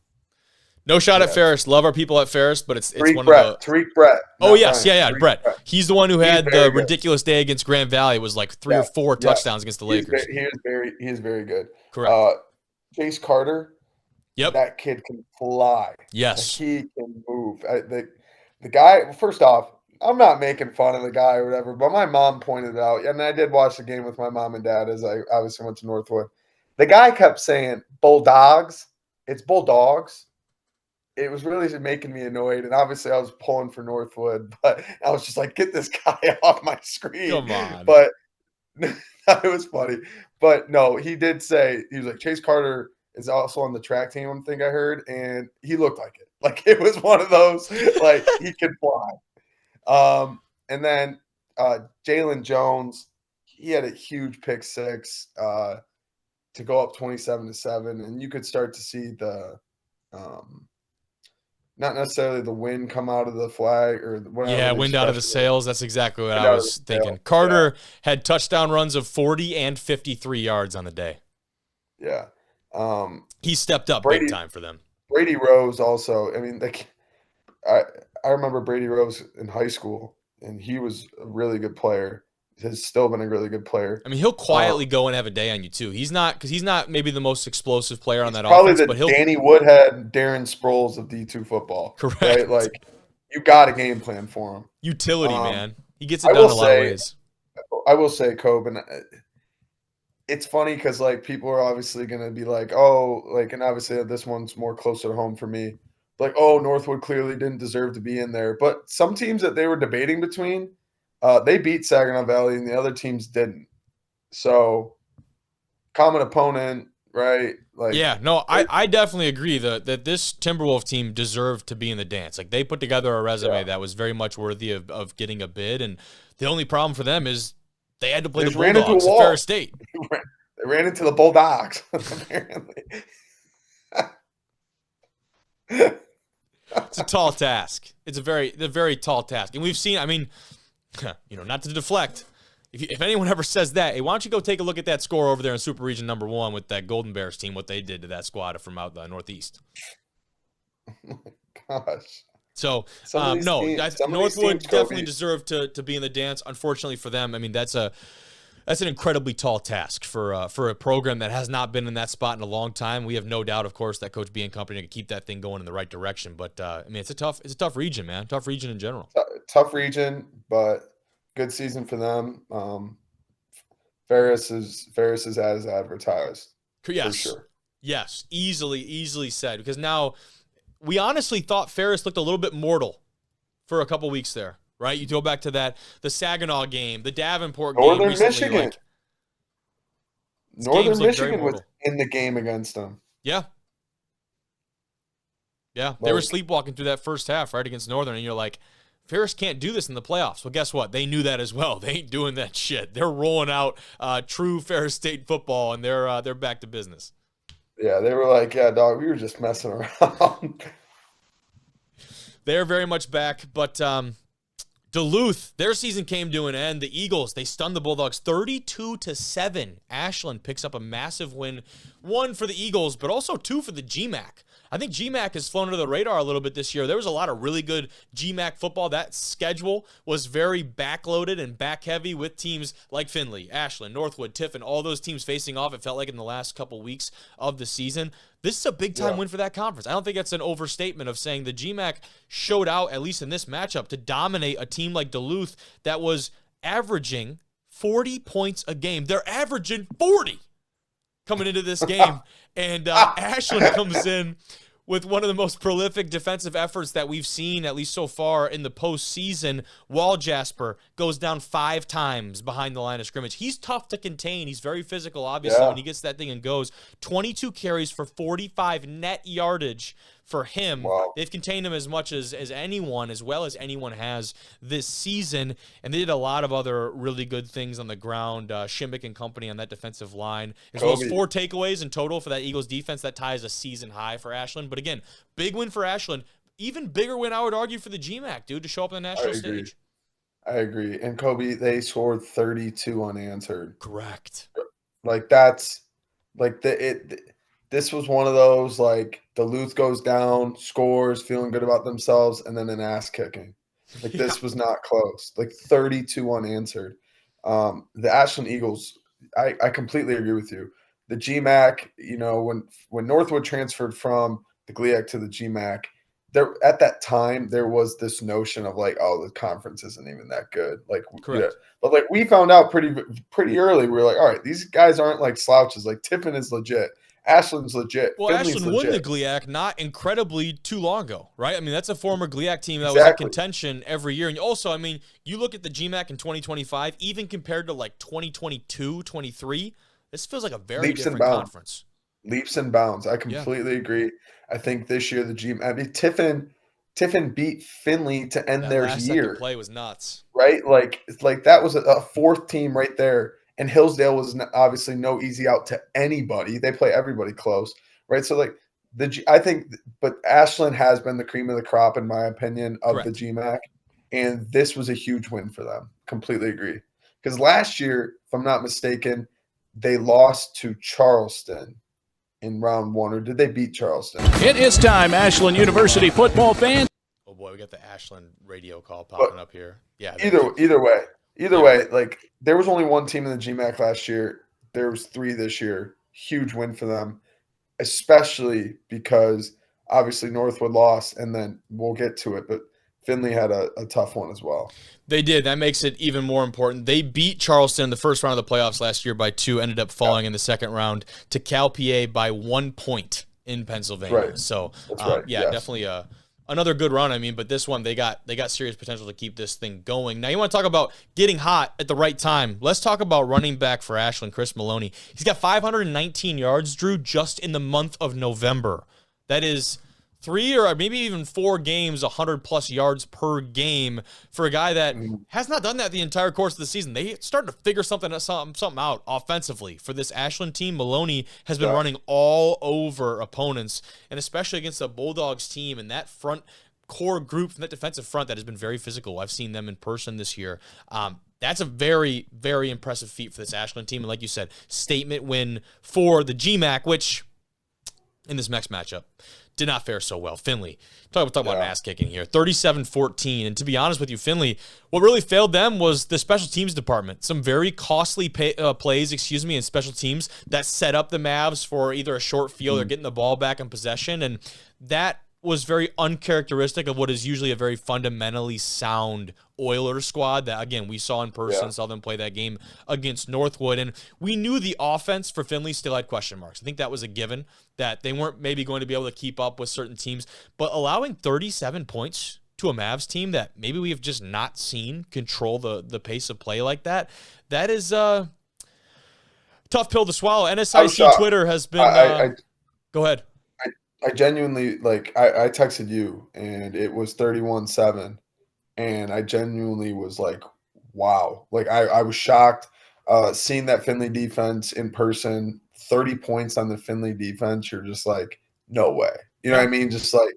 no shot at Yeah. Ferris. Love our people at Ferris, but it's Tariq one Brett. of the. Tariq Brett. Oh not yes, Bryant. yeah, Tariq Brett. Brett. He's the one who He's had very the good. ridiculous day against Grand Valley. It was like three or four touchdowns against the Lakers. He is very good. Correct. Chase Carter. Yep. That kid can fly. Yes. Like, he can move. The guy. First off, I'm not making fun of the guy or whatever, but my mom pointed it out, and I did watch the game with my mom and dad as I obviously went to Northwood. The guy kept saying Bulldogs. It's Bulldogs. It was really making me annoyed, and obviously I was pulling for Northwood, but I was just like, "Get this guy off my screen!" Come on. But it was funny. But no, he did say he was like Chase Carter is also on the track team. I think I heard, and he looked like it. Like it was one of those like he could fly. And then Jalen Jones, he had a huge pick six to go up 27-7, and you could start to see the. Not necessarily the wind come out of the flag or whatever. Yeah, wind out of the sails. That's exactly what Wind I out of was the thinking. sail. Carter had touchdown runs of 40 and 53 yards on the day. Yeah. He stepped up Brady- big time for them. Brady Rose also. I mean, I remember Brady Rose in high school, and he was a really good player. Has still been a really good player. I mean, he'll quietly go and have a day on you too. He's not maybe the most explosive player on that Probably offense, the but he'll Danny Woodhead, Darren Sproles of D2 football. Correct. Right? Like you got a game plan for him. Utility, man. He gets it done in a lot of ways. I will say, Coben, it's funny because like people are obviously going to be like, oh, like, and obviously this one's more closer to home for me. Like, oh, Northwood clearly didn't deserve to be in there. But some teams that they were debating between, they beat Saginaw Valley and the other teams didn't. So, common opponent, right? Like, yeah, no, I definitely agree that this Timberwolf team deserved to be in the dance. Like they put together a resume that was very much worthy of getting a bid, and the only problem for them is they had to play the Bulldogs at Ferris State. They ran into the Bulldogs, apparently. It's a tall task. It's a very tall task, and we've seen. I mean, not to deflect. If anyone ever says that, hey, why don't you go take a look at that score over there in Super Region number 1 with that Golden Bears team, what they did to that squad from out the Northeast. Oh my gosh. So, Northwood Northwood definitely deserved to be in the dance. Unfortunately for them, I mean, that's an incredibly tall task for a program that has not been in that spot in a long time. We have no doubt, of course, that Coach B and company can keep that thing going in the right direction. But, I mean, it's a tough region, man. Tough region in general. Tough region, but good season for them. Ferris is as advertised. Yes. For sure. Yes. Easily said. Because now we honestly thought Ferris looked a little bit mortal for a couple weeks there, right? You go back to the Saginaw game, the Davenport game Northern recently. Michigan. Northern Michigan was in the game against them. Yeah. Yeah. They were sleepwalking through that first half, right, against Northern, and you're like, Ferris can't do this in the playoffs. Well, guess what? They knew that as well. They ain't doing that shit. They're rolling out true Ferris State football, and they're back to business. Yeah, they were like, yeah, dog, we were just messing around. They're very much back, but Duluth, their season came to an end. The Eagles, they stunned the Bulldogs 32-7. Ashland picks up a massive win, 1 for the Eagles, but also 2 for the GMAC. I think GMAC has flown under the radar a little bit this year. There was a lot of really good GMAC football. That schedule was very backloaded and back-heavy with teams like Findlay, Ashland, Northwood, Tiffin, all those teams facing off, it felt like, in the last couple weeks of the season. This is a big-time win for that conference. I don't think that's an overstatement of saying the GMAC showed out, at least in this matchup, to dominate a team like Duluth that was averaging 40 points a game. They're averaging 40 coming into this game. And Ashland comes in with one of the most prolific defensive efforts that we've seen, at least so far in the postseason. Walljasper goes down 5 times behind the line of scrimmage. He's tough to contain. He's very physical, obviously, when he gets that thing and goes. 22 carries for 45 net yardage for him. Wow. They've contained him as much as anyone, as well as anyone has this season. And they did a lot of other really good things on the ground. Shimmick and company on that defensive line, as well as 4 takeaways in total for that Eagles defense. That ties a season high for Ashland. But again, big win for Ashland. Even bigger win, I would argue, for the GMAC, dude, to show up on the national stage. I agree. And Kobe, they scored 32 unanswered. Correct. Like that's like this was one of those, like, Duluth goes down, scores, feeling good about themselves, and then an ass kicking. Like, this was not close. Like, 32 unanswered. The Ashland Eagles, I completely agree with you. The GMAC, you know, when Northwood transferred from the GLIAC to the GMAC, there at that time there was this notion of like, oh, the conference isn't even that good. Like, yeah. But like we found out pretty early. We were like, all right, these guys aren't like slouches. Like Tiffin is legit. Ashland's legit. Well, Finley's Ashland legit. won the GLIAC not incredibly too long ago, right? I mean, that's a former GLIAC team that was in contention every year. And also, I mean, you look at the GMAC in 2025, even compared to like 2022, 23, this feels like a very different conference. Leaps and bounds. I completely agree. I think this year the GMAC, I mean, Tiffin beat Finley to end their year. Play was nuts, right? Like that was a 4th team right there. And Hillsdale was obviously no easy out to anybody. They play everybody close, right? So like I think, but Ashland has been the cream of the crop in my opinion of the GMAC, and this was a huge win for them. Completely agree. Because last year, if I'm not mistaken, they lost to Charleston in round 1, or did they beat Charleston? It is time, Ashland University football fans. Oh boy, we got the Ashland radio call popping up here. Yeah. Either way, like there was only 1 team in the GMAC last year. There was 3 this year. Huge win for them, especially because obviously Northwood lost, and then we'll get to it, but Finley had a tough one as well. They did. That makes it even more important. They beat Charleston in the first round of the playoffs last year by 2, ended up falling in the second round to Cal PA by 1 point in Pennsylvania. Right. So, definitely another good run. I mean, but this one, they got serious potential to keep this thing going. Now, you want to talk about getting hot at the right time. Let's talk about running back for Ashland, Chris Maloney. He's got 519 yards, Drew, just in the month of November. That is 3 or maybe even 4 games, 100-plus yards per game for a guy that has not done that the entire course of the season. They started to figure something out offensively for this Ashland team. Maloney has been running all over opponents, and especially against the Bulldogs team and that front core group from that defensive front that has been very physical. I've seen them in person this year. That's a very, very impressive feat for this Ashland team. And like you said, statement win for the GMAC, which in this next matchup did not fare so well. Finley, talk about an ass kicking here. 37-14. And to be honest with you, Finley, what really failed them was the special teams department. Some very costly plays, in special teams that set up the Mavs for either a short field or getting the ball back in possession. And that was very uncharacteristic of what is usually a very fundamentally sound Oilers squad that, again, we saw in person, saw them play that game against Northwood. And we knew the offense for Finley still had question marks. I think that was a given, that they weren't maybe going to be able to keep up with certain teams. But allowing 37 points to a Mavs team that maybe we have just not seen control the pace of play like that, that is a tough pill to swallow. NSIC Twitter has been go ahead. I genuinely, like, I texted you, and it was 31-7, and I genuinely was like, wow. Like, I was shocked seeing that Finley defense in person, 30 points on the Finley defense. You're just like, no way. You know what I mean? Just like,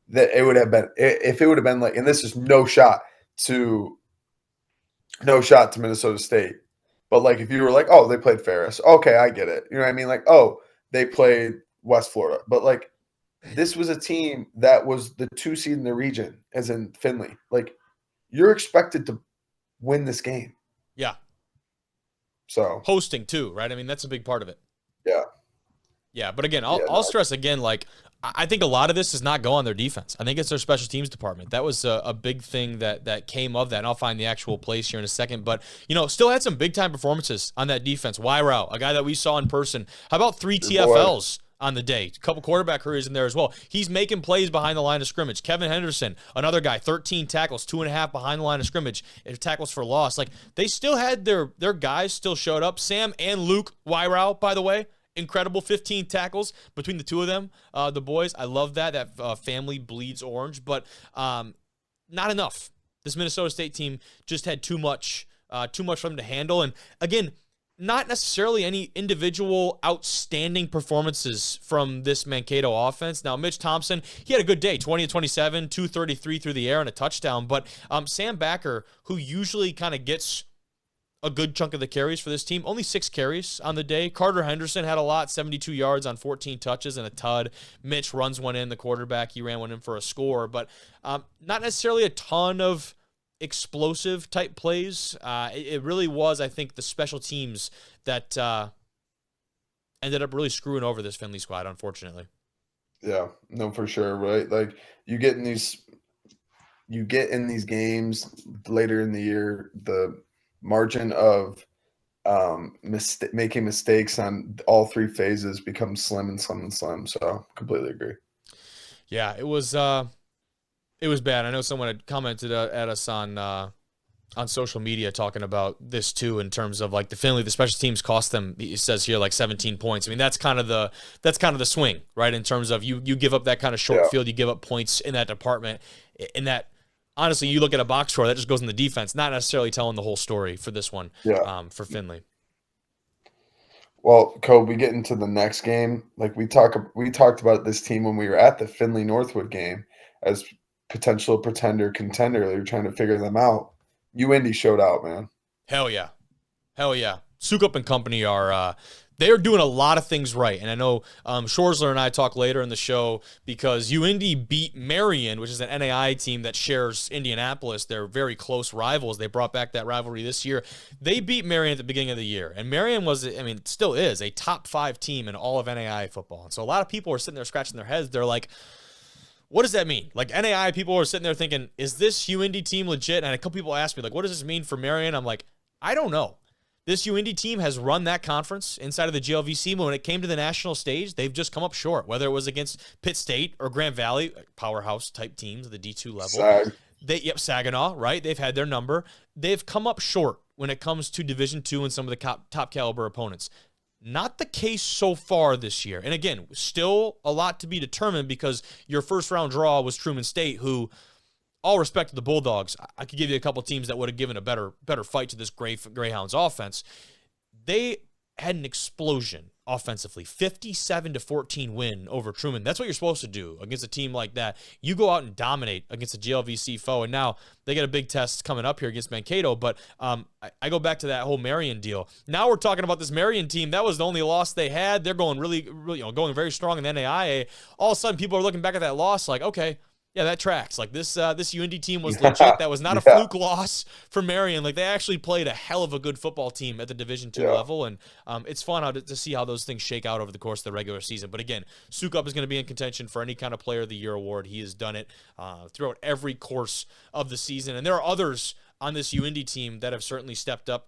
that it would have been – if it would have been like – and this is no shot to Minnesota State. But, like, if you were like, oh, they played Ferris. Okay, I get it. You know what I mean? Like, oh, they played West Florida. But, like, this was a team that was the 2 seed in the region, as in Finley. Like, you're expected to win this game. Yeah. So hosting too, right? I mean, that's a big part of it. Yeah. Yeah, but again, I'll stress again, like, I think a lot of this does not go on their defense. I think it's their special teams department. That was a big thing that came of that, and I'll find the actual place here in a second. But, still had some big-time performances on that defense. Wyrau, a guy that we saw in person. How about 3 TFLs on the day. A couple quarterback hurries in there as well. He's making plays behind the line of scrimmage. Kevin Henderson, another guy, 13 tackles, 2.5 behind the line of scrimmage, tackles for loss. Like, they still had their guys still showed up. Sam and Luke Wyrow, by the way, incredible 15 tackles between the two of them, the boys. I love that. That family bleeds orange, but not enough. This Minnesota State team just had too much for them to handle. And again, not necessarily any individual outstanding performances from this Mankato offense. Now, Mitch Thompson, he had a good day, 20 of 27, 233 through the air and a touchdown. But Sam Backer, who usually kind of gets a good chunk of the carries for this team, only 6 carries on the day. Carter Henderson had a lot, 72 yards on 14 touches and a tud. Mitch runs one in, the quarterback. He ran one in for a score. But not necessarily a ton of explosive type plays. It really was, I think, the special teams that ended up really screwing over this Findlay squad, unfortunately. Yeah, no, for sure, right? Like, you get in these games later in the year, the margin of making mistakes on all 3 phases becomes slim and slim and slim. So completely agree. Yeah, it was bad. I know someone had commented at us on social media talking about this too, in terms of like the special teams cost them, it says here, like 17 points. I mean, that's kind of the swing, right? In terms of you give up that kind of short field, you give up points in that department. In that, honestly, you look at a box score that just goes in the defense, not necessarily telling the whole story for this one. For Findlay. Well, Kobe, we get into the next game. Like, we talked about this team when we were at the Findlay Northwood game as potential contender. They were trying to figure them out. UIndy showed out, man. Hell yeah. Sukup and company are they are doing a lot of things right. And I know Shorsler and I talk later in the show because UIndy beat Marion, which is an NAI team that shares Indianapolis. They're very close rivals. They brought back that rivalry this year. They beat Marion at the beginning of the year. And Marion still is a top 5 team in all of NAI football. And so a lot of people are sitting there scratching their heads. They're like, what does that mean? Like, NAI people are sitting there thinking, is this UIndy team legit? And a couple people asked me, like, what does this mean for Marion? I'm like, I don't know. This UIndy team has run that conference inside of the GLVC, but when it came to the national stage, they've just come up short, whether it was against Pitt State or Grand Valley, powerhouse-type teams at the D2 level. Saginaw, right? They've had their number. They've come up short when it comes to Division II and some of the top caliber opponents. Not the case so far this year. And again, still a lot to be determined because your first-round draw was Truman State, who, all respect to the Bulldogs, I could give you a couple teams that would have given a better fight to this Greyhounds offense. They had an explosion offensively, 57-14 win over Truman. That's what you're supposed to do against a team like that. You go out and dominate against a GLVC foe, and now they got a big test coming up here against Mankato. But I go back to that whole Marion deal. Now we're talking about this Marion team. That was the only loss they had. They're going really, going very strong in the NAIA. All of a sudden, people are looking back at that loss like, okay, yeah, that tracks. Like, this UIndy team was legit. That was not a fluke loss for Marion. Like, they actually played a hell of a good football team at the Division II level, and it's fun to see how those things shake out over the course of the regular season. But again, Sukup is going to be in contention for any kind of Player of the Year award. He has done it throughout every course of the season, and there are others on this UIndy team that have certainly stepped up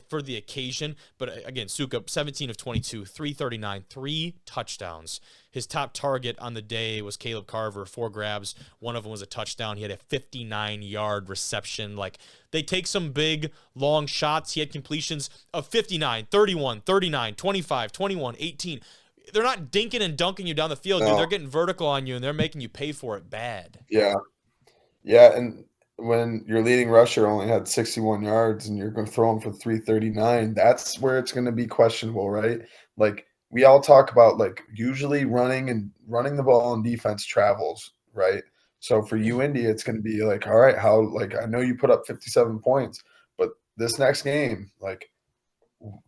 for the occasion. But again, Sukup, 17 of 22, 339, 3 touchdowns. His top target on the day was Caleb Carver, 4 grabs. One of them was a touchdown. He had a 59-yard reception. Like, they take some big, long shots. He had completions of 59, 31, 39, 25, 21, 18. They're not dinking and dunking you down the field, dude. They're getting vertical on you, and they're making you pay for it bad. Yeah, and when your leading rusher only had 61 yards and you're going to throw him for 339, that's where it's going to be questionable, right? Like, we all talk about, like, usually running the ball on defense travels, right? So for UIndy, it's going to be like, all right, I know you put up 57 points, but this next game, like,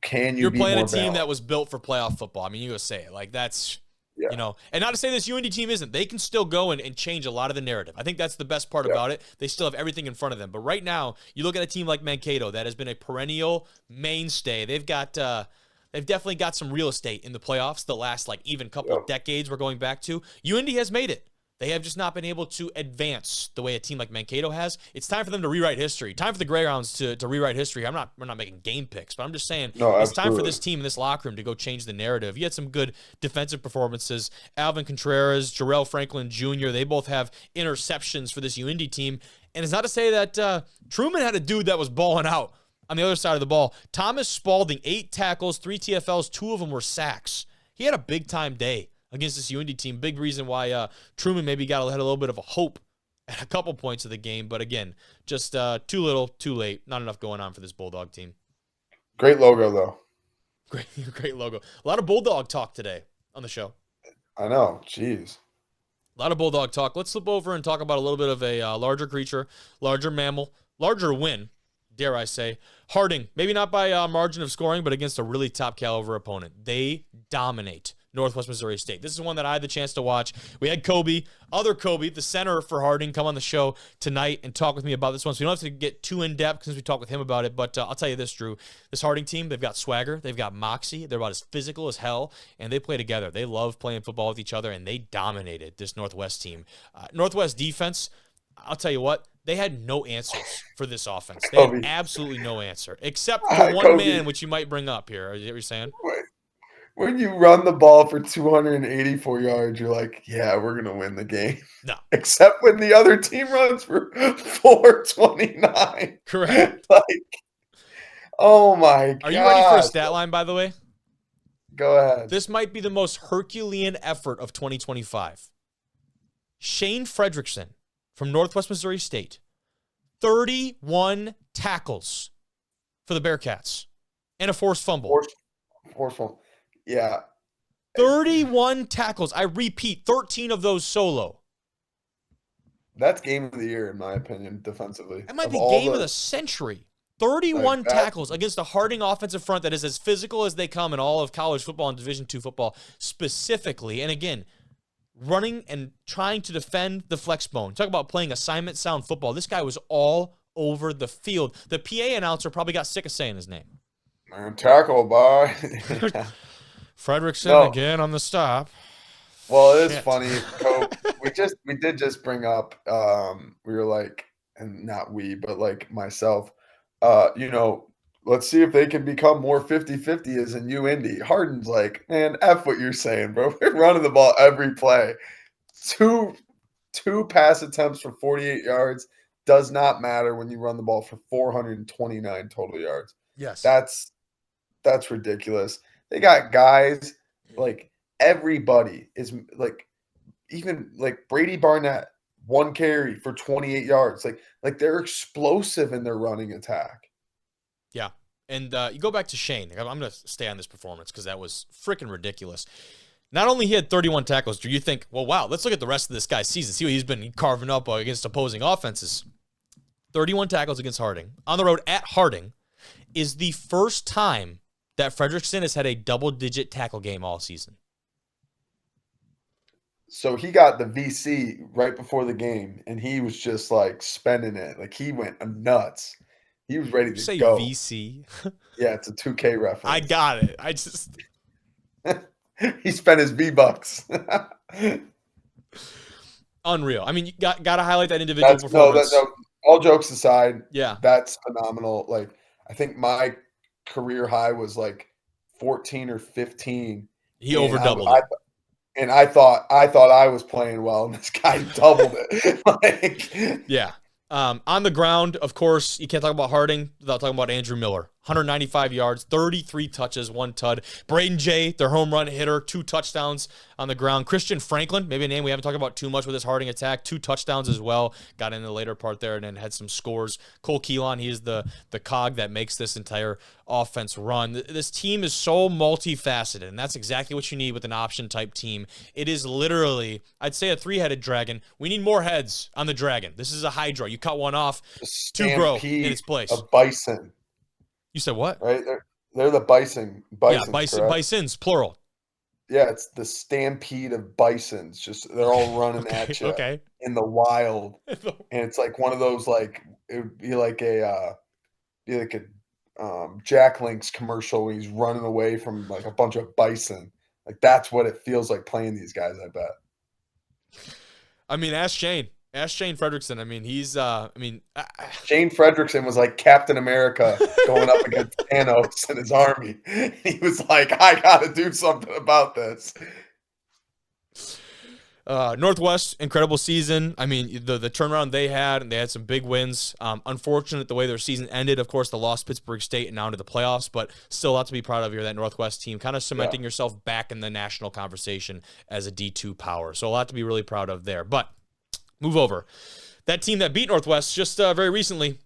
can you be more balanced? You're playing a team that was built for playoff football. I mean, you gotta say it. Like, that's, and not to say this UIndy team isn't. They can still go and change a lot of the narrative. I think that's the best part about it. They still have everything in front of them. But right now, you look at a team like Mankato that has been a perennial mainstay. They've definitely got some real estate in the playoffs the last, like, even couple of decades we're going back to. UIndy has made it. They have just not been able to advance the way a team like Mankato has. It's time for them to rewrite history. Time for the Greyhounds to rewrite history. We're not making game picks, but I'm just saying it's time for this team in this locker room to go change the narrative. You had some good defensive performances. Alvin Contreras, Jarrell Franklin Jr., they both have interceptions for this UIndy team. And it's not to say that Truman had a dude that was balling out on the other side of the ball. Thomas Spalding, 8 tackles, 3 TFLs, 2 of them were sacks. He had a big-time day against this UIndy team. Big reason why Truman maybe had a little bit of a hope at a couple points of the game. But again, just too little, too late. Not enough going on for this Bulldog team. Great logo, though. Great logo. A lot of Bulldog talk today on the show. I know. Jeez. A lot of Bulldog talk. Let's slip over and talk about a little bit of a larger creature, larger mammal, larger win, dare I say. Harding, maybe not by margin of scoring, but against a really top caliber opponent. They dominate Northwest Missouri State. This is one that I had the chance to watch. We had Kobe, the center for Harding, come on the show tonight and talk with me about this one. So we don't have to get too in-depth since we talked with him about it, but I'll tell you this, Drew. This Harding team, they've got swagger, they've got moxie, they're about as physical as hell, and they play together. They love playing football with each other, and they dominated this Northwest team. Northwest defense, I'll tell you what, they had no answers for this offense. They had absolutely no answer, except for one man, which you might bring up here. Is that what you're saying? When you run the ball for 284 yards, you're like, yeah, we're going to win the game. No. Except when the other team runs for 429. Correct. Oh, my God. Are you ready for a stat line, by the way? Go ahead. This might be the most Herculean effort of 2025. Shane Fredrickson from Northwest Missouri State, 31 tackles for the Bearcats and a forced fumble. Forced fumble. Yeah. 31 tackles. I repeat, 13 of those solo. That's game of the year, in my opinion, defensively. That might be game of the century. 31 tackles against a Harding offensive front that is as physical as they come in all of college football and Division II football specifically. And again, running and trying to defend the flex bone. Talk about playing assignment sound football. This guy was all over the field. The PA announcer probably got sick of saying his name. Tackle by Fredrickson again on the stop. Well, it is funny. We did just bring up. We were like, and not we, but like myself. Let's see if they can become more 50-50 as in UIndy. Hardin's like, man, F what you're saying, bro. We're running the ball every play. Two pass attempts for 48 yards does not matter when you run the ball for 429 total yards. Yes. That's ridiculous. They got guys like everybody is like, even like Brady Barnett, 1 carry for 28 yards. Like they're explosive in their running attack. Yeah. And you go back to Shane. I'm going to stay on this performance because that was freaking ridiculous. Not only he had 31 tackles, do you think, well, wow, let's look at the rest of this guy's season, see what he's been carving up against opposing offenses. 31 tackles against Harding. On the road at Harding is the first time that Fredrickson has had a double-digit tackle game all season. So he got the VC right before the game, and he was just like spending it. Like he went nuts. He was ready to go. VC? Yeah, it's a 2K reference. I got it. I just he spent his V-Bucks. Unreal. I mean, you got to highlight that individual performance. No, all jokes aside, yeah, that's phenomenal. Like I think my career high was like 14 or 15. He over doubled it. And I thought I was playing well, and this guy doubled it. Yeah. On the ground, of course, you can't talk about Harding without talking about Andrew Miller. 195 yards, 33 touches, 1 tud. Braden Jay, their home run hitter, 2 touchdowns on the ground. Christian Franklin, maybe a name we haven't talked about too much with his Harding attack, 2 touchdowns as well. Got in the later part there and then had some scores. Cole Keelan, he is the cog that makes this entire offense run. This team is so multifaceted, and that's exactly what you need with an option-type team. It is literally, I'd say, a 3-headed dragon. We need more heads on the dragon. This is a hydra. You cut one off, 2 grow in its place. A bison. You said what? Right? They're the bison. Yeah, bisons, plural. Yeah, it's the stampede of bisons. Just they're all running at you in the wild. And it's like one of those, like, it would be like a Jack Link's commercial when he's running away from like a bunch of bison. Like that's what it feels like playing these guys, I bet. I mean, ask Shane. Ask Shane Fredrickson. I mean, he's. Shane Fredrickson was like Captain America going up against Thanos and his army. He was like, I got to do something about this. Northwest, incredible season. I mean, the turnaround they had, and they had some big wins. Unfortunate the way their season ended. Of course, the lost Pittsburgh State and now into the playoffs, but still a lot to be proud of here, that Northwest team, kind of cementing yourself back in the national conversation as a D2 power. So a lot to be really proud of there. But move over. That team that beat Northwest just very recently,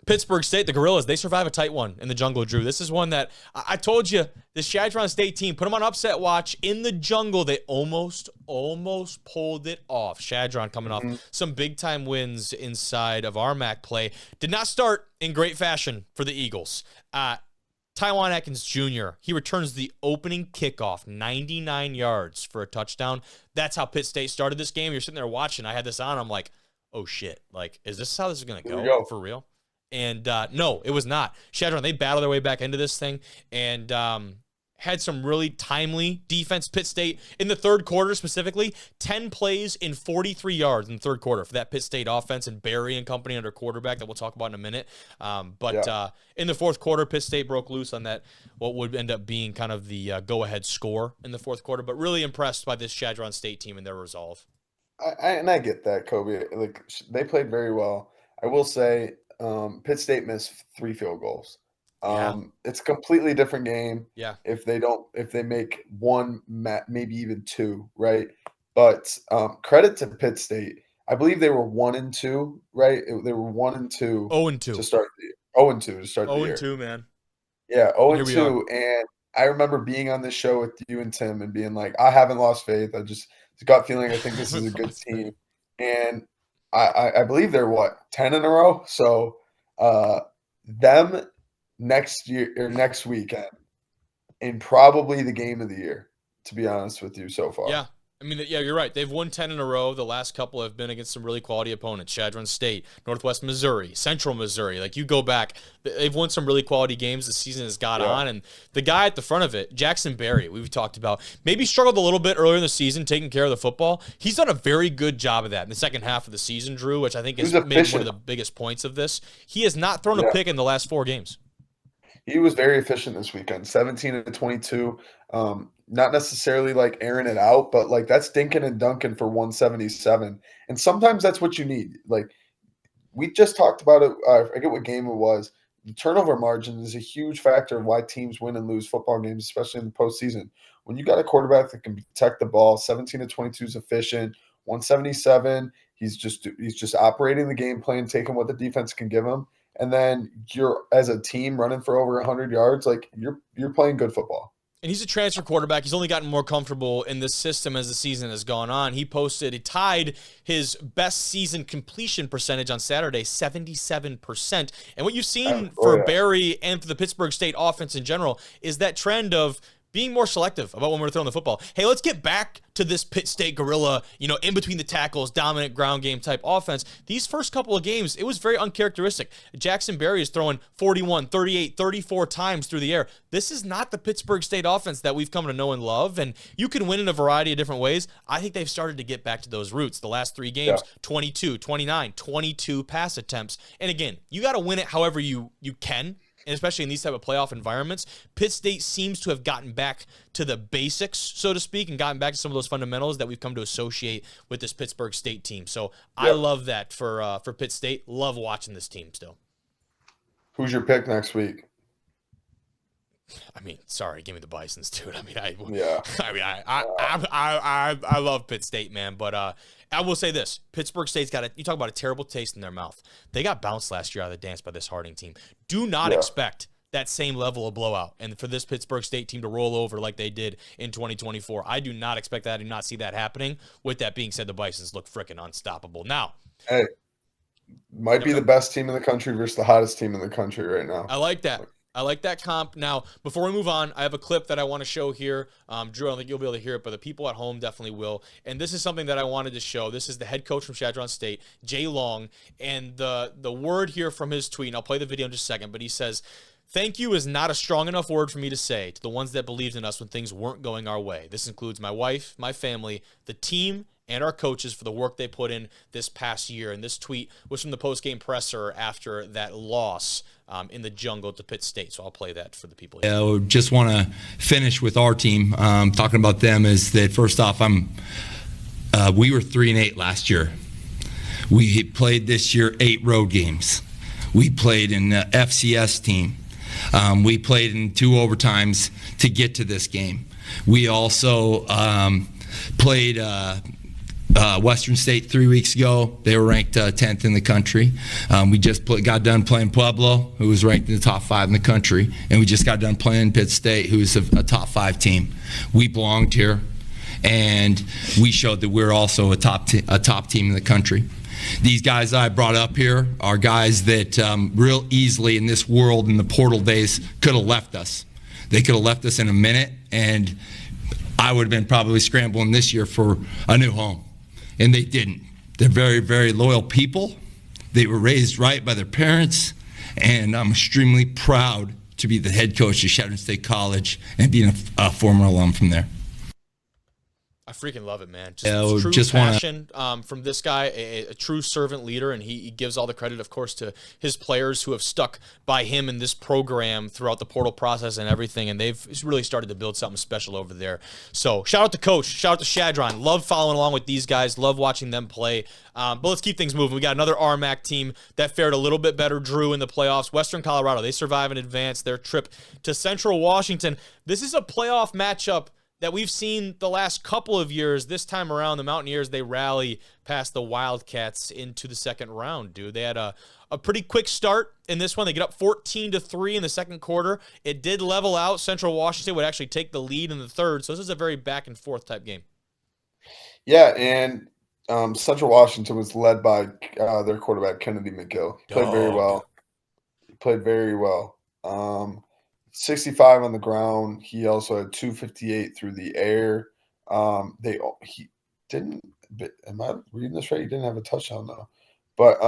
Pittsburgh State, the Gorillas, they survive a tight one in the jungle, Drew. This is one that I told you, the Chadron State team, put them on upset watch in the jungle. They almost pulled it off. Chadron coming off some big-time wins inside of our MAC play. Did not start in great fashion for the Eagles. Taiwan Atkins Jr., he returns the opening kickoff, 99 yards for a touchdown. That's how Pitt State started this game. You're sitting there watching. I had this on. I'm like, oh, shit. Like, is this how this is going to go for real? And no, it was not. Chadron, they battled their way back into this thing and had some really timely defense. Pitt State, in the third quarter specifically, 10 plays in 43 yards in the third quarter for that Pitt State offense, and Barry and company under quarterback that we'll talk about in a minute. In the fourth quarter, Pitt State broke loose on that, what would end up being kind of the go-ahead score in the fourth quarter, but really impressed by this Chadron State team and their resolve. I get that, Kobe. Like, they played very well. I will say, Pitt State missed 3 field goals. It's a completely different game. Yeah. If they make one, maybe even 2, right? But credit to Pitt State. I believe they were 1-2, right? They were 1-2. 0-2 to start the year. 0-2 to start the year. 0-2, man. Yeah, 0-2. And I remember being on this show with you and Tim and being like, I haven't lost faith. I just gut feeling I think this is a good team. And I believe they're 10 in a row. So them next weekend in probably the game of the year, to be honest with you so far. Yeah. I mean, yeah, you're right. They've won 10 in a row. The last couple have been against some really quality opponents. Chadron State, Northwest Missouri, Central Missouri. Like, you go back, they've won some really quality games. The season has got on. And the guy at the front of it, Jackson Berry, we've talked about, maybe struggled a little bit earlier in the season taking care of the football. He's done a very good job of that in the second half of the season, Drew, which I think is maybe one of the biggest points of this. He has not thrown a pick in the last 4 games. He was very efficient this weekend, 17-22. Not necessarily like airing it out, but like that's dinking and dunking for 177. And sometimes that's what you need. Like, we just talked about it. I forget what game it was. The turnover margin is a huge factor of why teams win and lose football games, especially in the postseason. When you got a quarterback that can protect the ball, 17-22 is efficient, 177. He's just operating the game plan, taking what the defense can give him. And then you're, as a team, running for over 100 yards. Like, you're playing good football. And he's a transfer quarterback. He's only gotten more comfortable in this system as the season has gone on. He tied his best season completion percentage on Saturday, 77%. And what you've seen for Barry and for the Pittsburgh State offense in general is that trend of being more selective about when we're throwing the football. Hey, let's get back to this Pitt State Gorilla, in between the tackles, dominant ground game type offense. These first couple of games, it was very uncharacteristic. Jackson Berry is throwing 41, 38, 34 times through the air. This is not the Pittsburgh State offense that we've come to know and love, and you can win in a variety of different ways. I think they've started to get back to those roots. The last 3 games, 22, 29, 22 pass attempts. And again, you got to win it however you can. And especially in these type of playoff environments, Pitt State seems to have gotten back to the basics, so to speak, and gotten back to some of those fundamentals that we've come to associate with this Pittsburgh State team. So I love that for Pitt State. Love watching this team still. Who's your pick next week? I mean, sorry, give me the Bisons, dude. I mean, I love Pitt State, man, but I will say this: Pittsburgh State's got you talk about a terrible taste in their mouth. They got bounced last year out of the dance by this Harding team. Do not expect that same level of blowout, and for this Pittsburgh State team to roll over like they did in 2024. I do not expect that. I do not see that happening. With that being said, the Bisons look freaking unstoppable. Now, hey, might be the best team in the country versus the hottest team in the country right now. I like that. I like that comp. Now, before we move on, I have a clip that I want to show here. Drew, I don't think you'll be able to hear it, but the people at home definitely will. And this is something that I wanted to show. This is the head coach from Chadron State, Jay Long. And the word here from his tweet, and I'll play the video in just a second, but he says, "Thank you is not a strong enough word for me to say to the ones that believed in us when things weren't going our way. This includes my wife, my family, the team, and our coaches for the work they put in this past year. And this tweet was from the post-game presser after that loss in the jungle to Pitt State. So I'll play that for the people here. I just want to finish with our team. Talking about them is that, first off, we were 3-8 last year. We played this year 8 road games. We played in the FCS team. We played in 2 overtimes to get to this game. We also played Western State 3 weeks ago. They were ranked 10th in the country. We just got done playing Pueblo, who was ranked in the top 5 in the country, and we just got done playing Pitt State, who's a top 5 team. We belonged here, and we showed that we're also a top team in the country. These guys I brought up here are guys that real easily in this world in the portal days could have left us. They could have left us in a minute, and I would have been probably scrambling this year for a new home. And they didn't. They're very, very loyal people. They were raised right by their parents, and I'm extremely proud to be the head coach of Chadron State College and being a former alum from there. I freaking love it, man. True passion from this guy, a true servant leader, and he gives all the credit, of course, to his players who have stuck by him in this program throughout the portal process and everything, and they've really started to build something special over there. So shout out to Coach, shout out to Chadron. Love following along with these guys, love watching them play. But let's keep things moving. We got another RMAC team that fared a little bit better, Drew, in the playoffs. Western Colorado, they survive and advance their trip to Central Washington. This is a playoff matchup that we've seen the last couple of years. This time around, the Mountaineers, they rally past the Wildcats into the second round, dude. They had a pretty quick start in this one. They get up 14-3 in the second quarter. It did level out. Central Washington would actually take the lead in the third, so this is a very back-and-forth type game. Yeah, and Central Washington was led by their quarterback, Kennedy McGill. Played very well. 65 on the ground. He also had 258 through the air. He didn't. Am I reading this right? He didn't have a touchdown though. But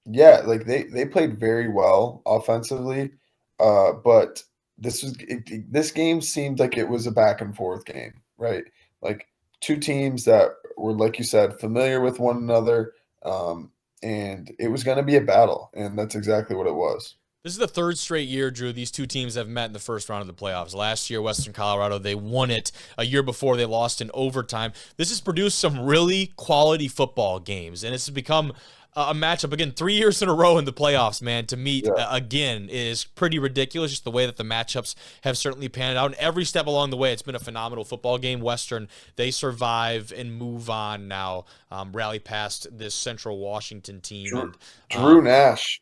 yeah, like they played very well offensively. But this game seemed like it was a back and forth game, right? Like two teams that were, like you said, familiar with one another, and it was going to be a battle, and that's exactly what it was. This is the third straight year, Drew, these two teams have met in the first round of the playoffs. Last year, Western Colorado, they won it. A year before, they lost in overtime. This has produced some really quality football games, and it's become a matchup, again, 3 years in a row in the playoffs, man, to meet again is pretty ridiculous, just the way that the matchups have certainly panned out. And every step along the way, it's been a phenomenal football game. Western, they survive and move on now, rally past this Central Washington team. Drew Nash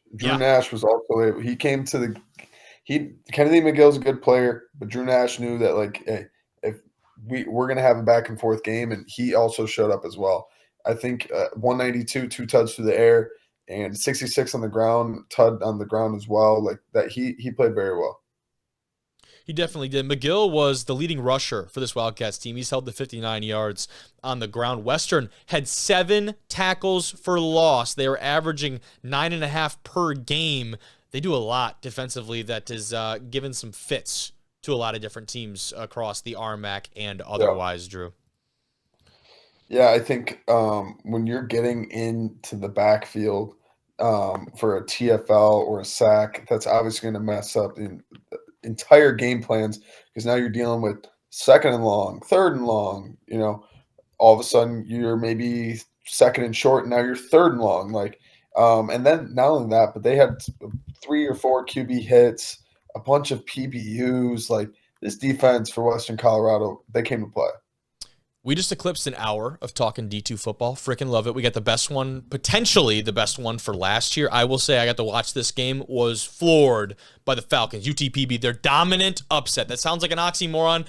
was also able. He came to the Kennedy McGill's a good player, but Drew Nash knew that, like, hey, if we're going to have a back and forth game, and he also showed up as well. I think 192, 2 tuds through the air, and 66 on the ground, tud on the ground as well. Like that, he played very well. He definitely did. McGill was the leading rusher for this Wildcats team. He's held to 59 yards on the ground. Western had 7 tackles for loss. They were averaging 9.5 per game. They do a lot defensively that is given some fits to a lot of different teams across the RMAC and otherwise, Drew. Yeah, I think when you're getting into the backfield for a TFL or a sack, that's obviously going to mess up the entire game plans, because now you're dealing with second and long, third and long. You know, all of a sudden you're maybe second and short, and now you're third and long. Like, and then not only that, but they had 3 or 4 QB hits, a bunch of PBUs. Like, this defense for Western Colorado, they came to play. We just eclipsed an hour of talking D2 football. Freaking love it. We got the best one, potentially the best one for last year. I will say I got to watch this game, was floored by the Falcons. UTPB, their dominant upset. That sounds like an oxymoron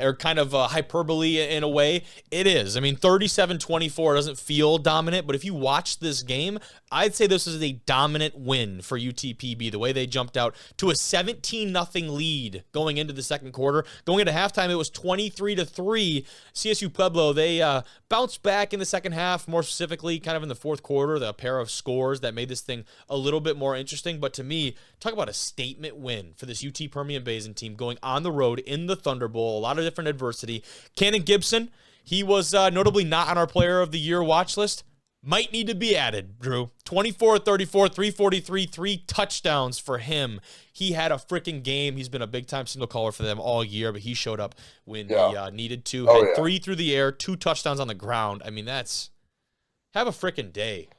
or kind of hyperbole in a way. It is. I mean, 37-24 doesn't feel dominant, but if you watch this game, I'd say this is a dominant win for UTPB. The way they jumped out to a 17-0 lead going into the second quarter. Going into halftime, it was 23-3. CSU Pueblo, they bounced back in the second half, more specifically kind of in the fourth quarter, the pair of scores that made this thing a little bit more interesting. But to me, talk about a statement win for this UT Permian Basin team going on the road in the Thunder Bowl, a lot of different adversity. Cannon Gibson, He was notably not on our Player of the Year watch list. Might need to be added, Drew. 24-34, 343, 3 touchdowns for him. He had a freaking game. He's been a big-time signal caller for them all year, but he showed up when he needed to. Had 3 through the air, 2 touchdowns on the ground. I mean, have a freaking day.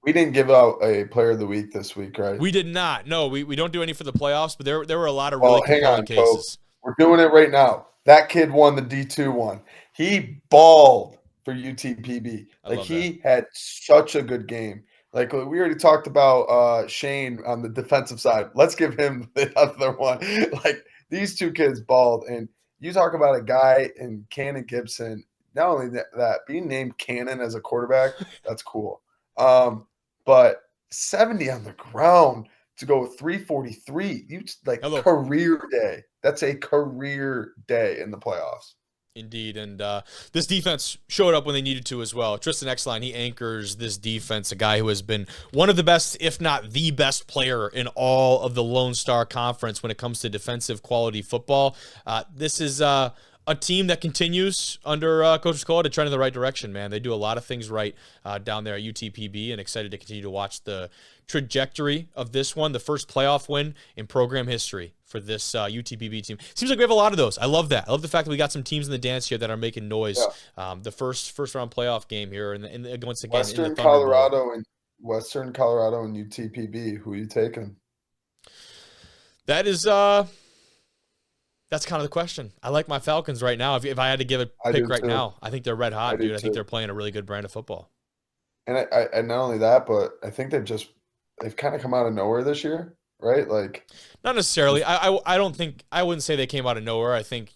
We didn't give out a Player of the Week this week, right? We did not. No, we don't do any for the playoffs, but there were a lot of really compelling cases. Folks. We're doing it right now. That kid won the D2 one. He balled for UTPB. Like, he had such a good game. Like, we already talked about Shane on the defensive side. Let's give him the other one. Like, these 2 kids balled. And you talk about a guy in Cannon Gibson, not only that being named Cannon as a quarterback, that's cool. But 70 on the ground to go 343, career day. That's a career day in the playoffs. Indeed, and this defense showed up when they needed to as well. Tristan Exline, he anchors this defense, a guy who has been one of the best, if not the best player in all of the Lone Star Conference when it comes to defensive quality football. This is a team that continues under Coach Scola to trend in the right direction, man. They do a lot of things right down there at UTPB, and excited to continue to watch the trajectory of this one, the first playoff win in program history for this UTPB team. Seems like we have a lot of those. I love that. I love the fact that we got some teams in the dance here that are making noise. Yeah. The first round playoff game here, and once again, Western Colorado and UTPB. Who are you taking? That is that's kind of the question. I like my Falcons right now. If I had to give a pick right now, I think they're red hot, dude. I think they're playing a really good brand of football. And I not only that, but I think they've kind of come out of nowhere this year, right? Like, not necessarily. I wouldn't say they came out of nowhere. I think,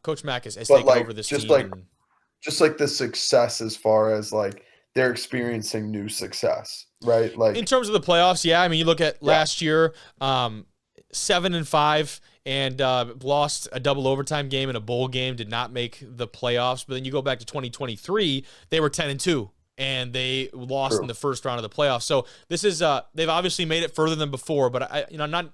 Coach Mack has taken over this team. Just like the success as far as like they're experiencing new success, right? Like, in terms of the playoffs, yeah. I mean, you look at last year, 7-5. And lost a double overtime game and a bowl game, did not make the playoffs. But then you go back to 2023, they were 10-2, and they lost in the first round of the playoffs. So this is they've obviously made it further than before, but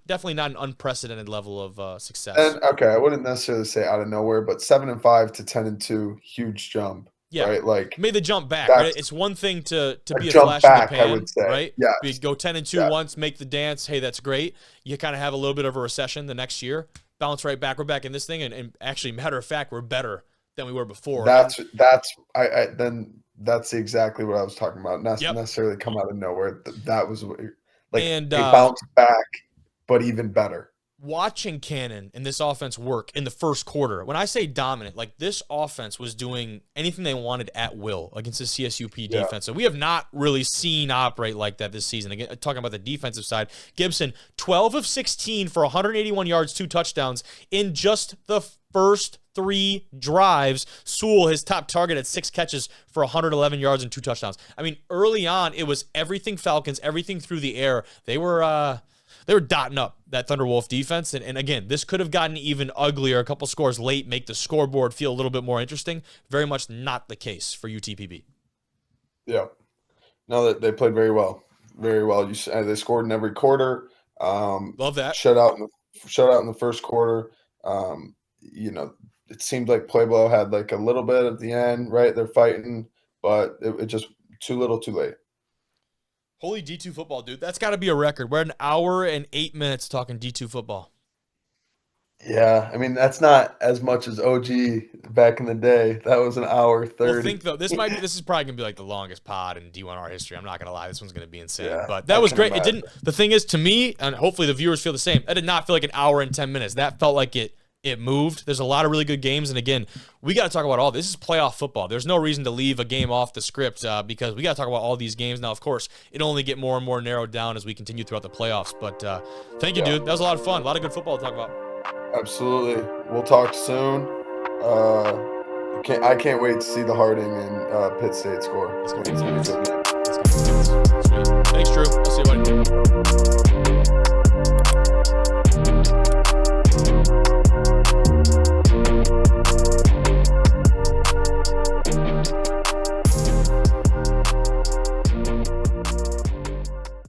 definitely not an unprecedented level of success. And okay, I wouldn't necessarily say out of nowhere, but 7-5 to 10-2, huge jump. Yeah, right? Like, made the jump back. Right? It's one thing to be a flash in the pan, I would say. Right? Yeah, you go 10-2 once, make the dance. Hey, that's great. You kind of have a little bit of a recession the next year, bounce right back. We're back in this thing, and actually, matter of fact, we're better than we were before. That's exactly what I was talking about. Not necessarily come out of nowhere. That was like, they bounced back, but even better. Watching Cannon and this offense work in the first quarter, when I say dominant, like, this offense was doing anything they wanted at will against the CSUP defense. So we have not really seen operate like that this season. Again, talking about the defensive side, Gibson, 12 of 16 for 181 yards, 2 touchdowns in just the first 3 drives. Sewell, his top target, at 6 catches for 111 yards and 2 touchdowns. I mean, early on, it was everything Falcons, everything through the air. They were dotting up that Thunderwolf defense. And again, this could have gotten even uglier. A couple scores late make the scoreboard feel a little bit more interesting. Very much not the case for UTPB. Yeah. No, they played very well. Very well. They scored in every quarter. Love that. Shutout in the first quarter. It seemed like Pueblo had like a little bit at the end, right? They're fighting, but it just too little too late. Holy D2 football, dude. That's got to be a record. We're an hour and 8 minutes talking D2 football. Yeah, I mean, that's not as much as OG back in the day. That was an hour 30. Well, think, though, this is probably going to be like the longest pod in D1R history. I'm not going to lie. This one's going to be insane. Yeah, but that was great. The thing is, to me, and hopefully the viewers feel the same, that did not feel like an hour and 10 minutes. That felt like it moved. There's a lot of really good games. And again, we got to talk about all this. This is playoff football. There's no reason to leave a game off the script because we got to talk about all these games. Now, of course, it'll only get more and more narrowed down as we continue throughout the playoffs. But thank you, dude. That was a lot of fun. A lot of good football to talk about. Absolutely. We'll talk soon. I can't wait to see the Harding and Pitt State score. It's going to be good. Sweet. Thanks, Drew. I'll see you, buddy.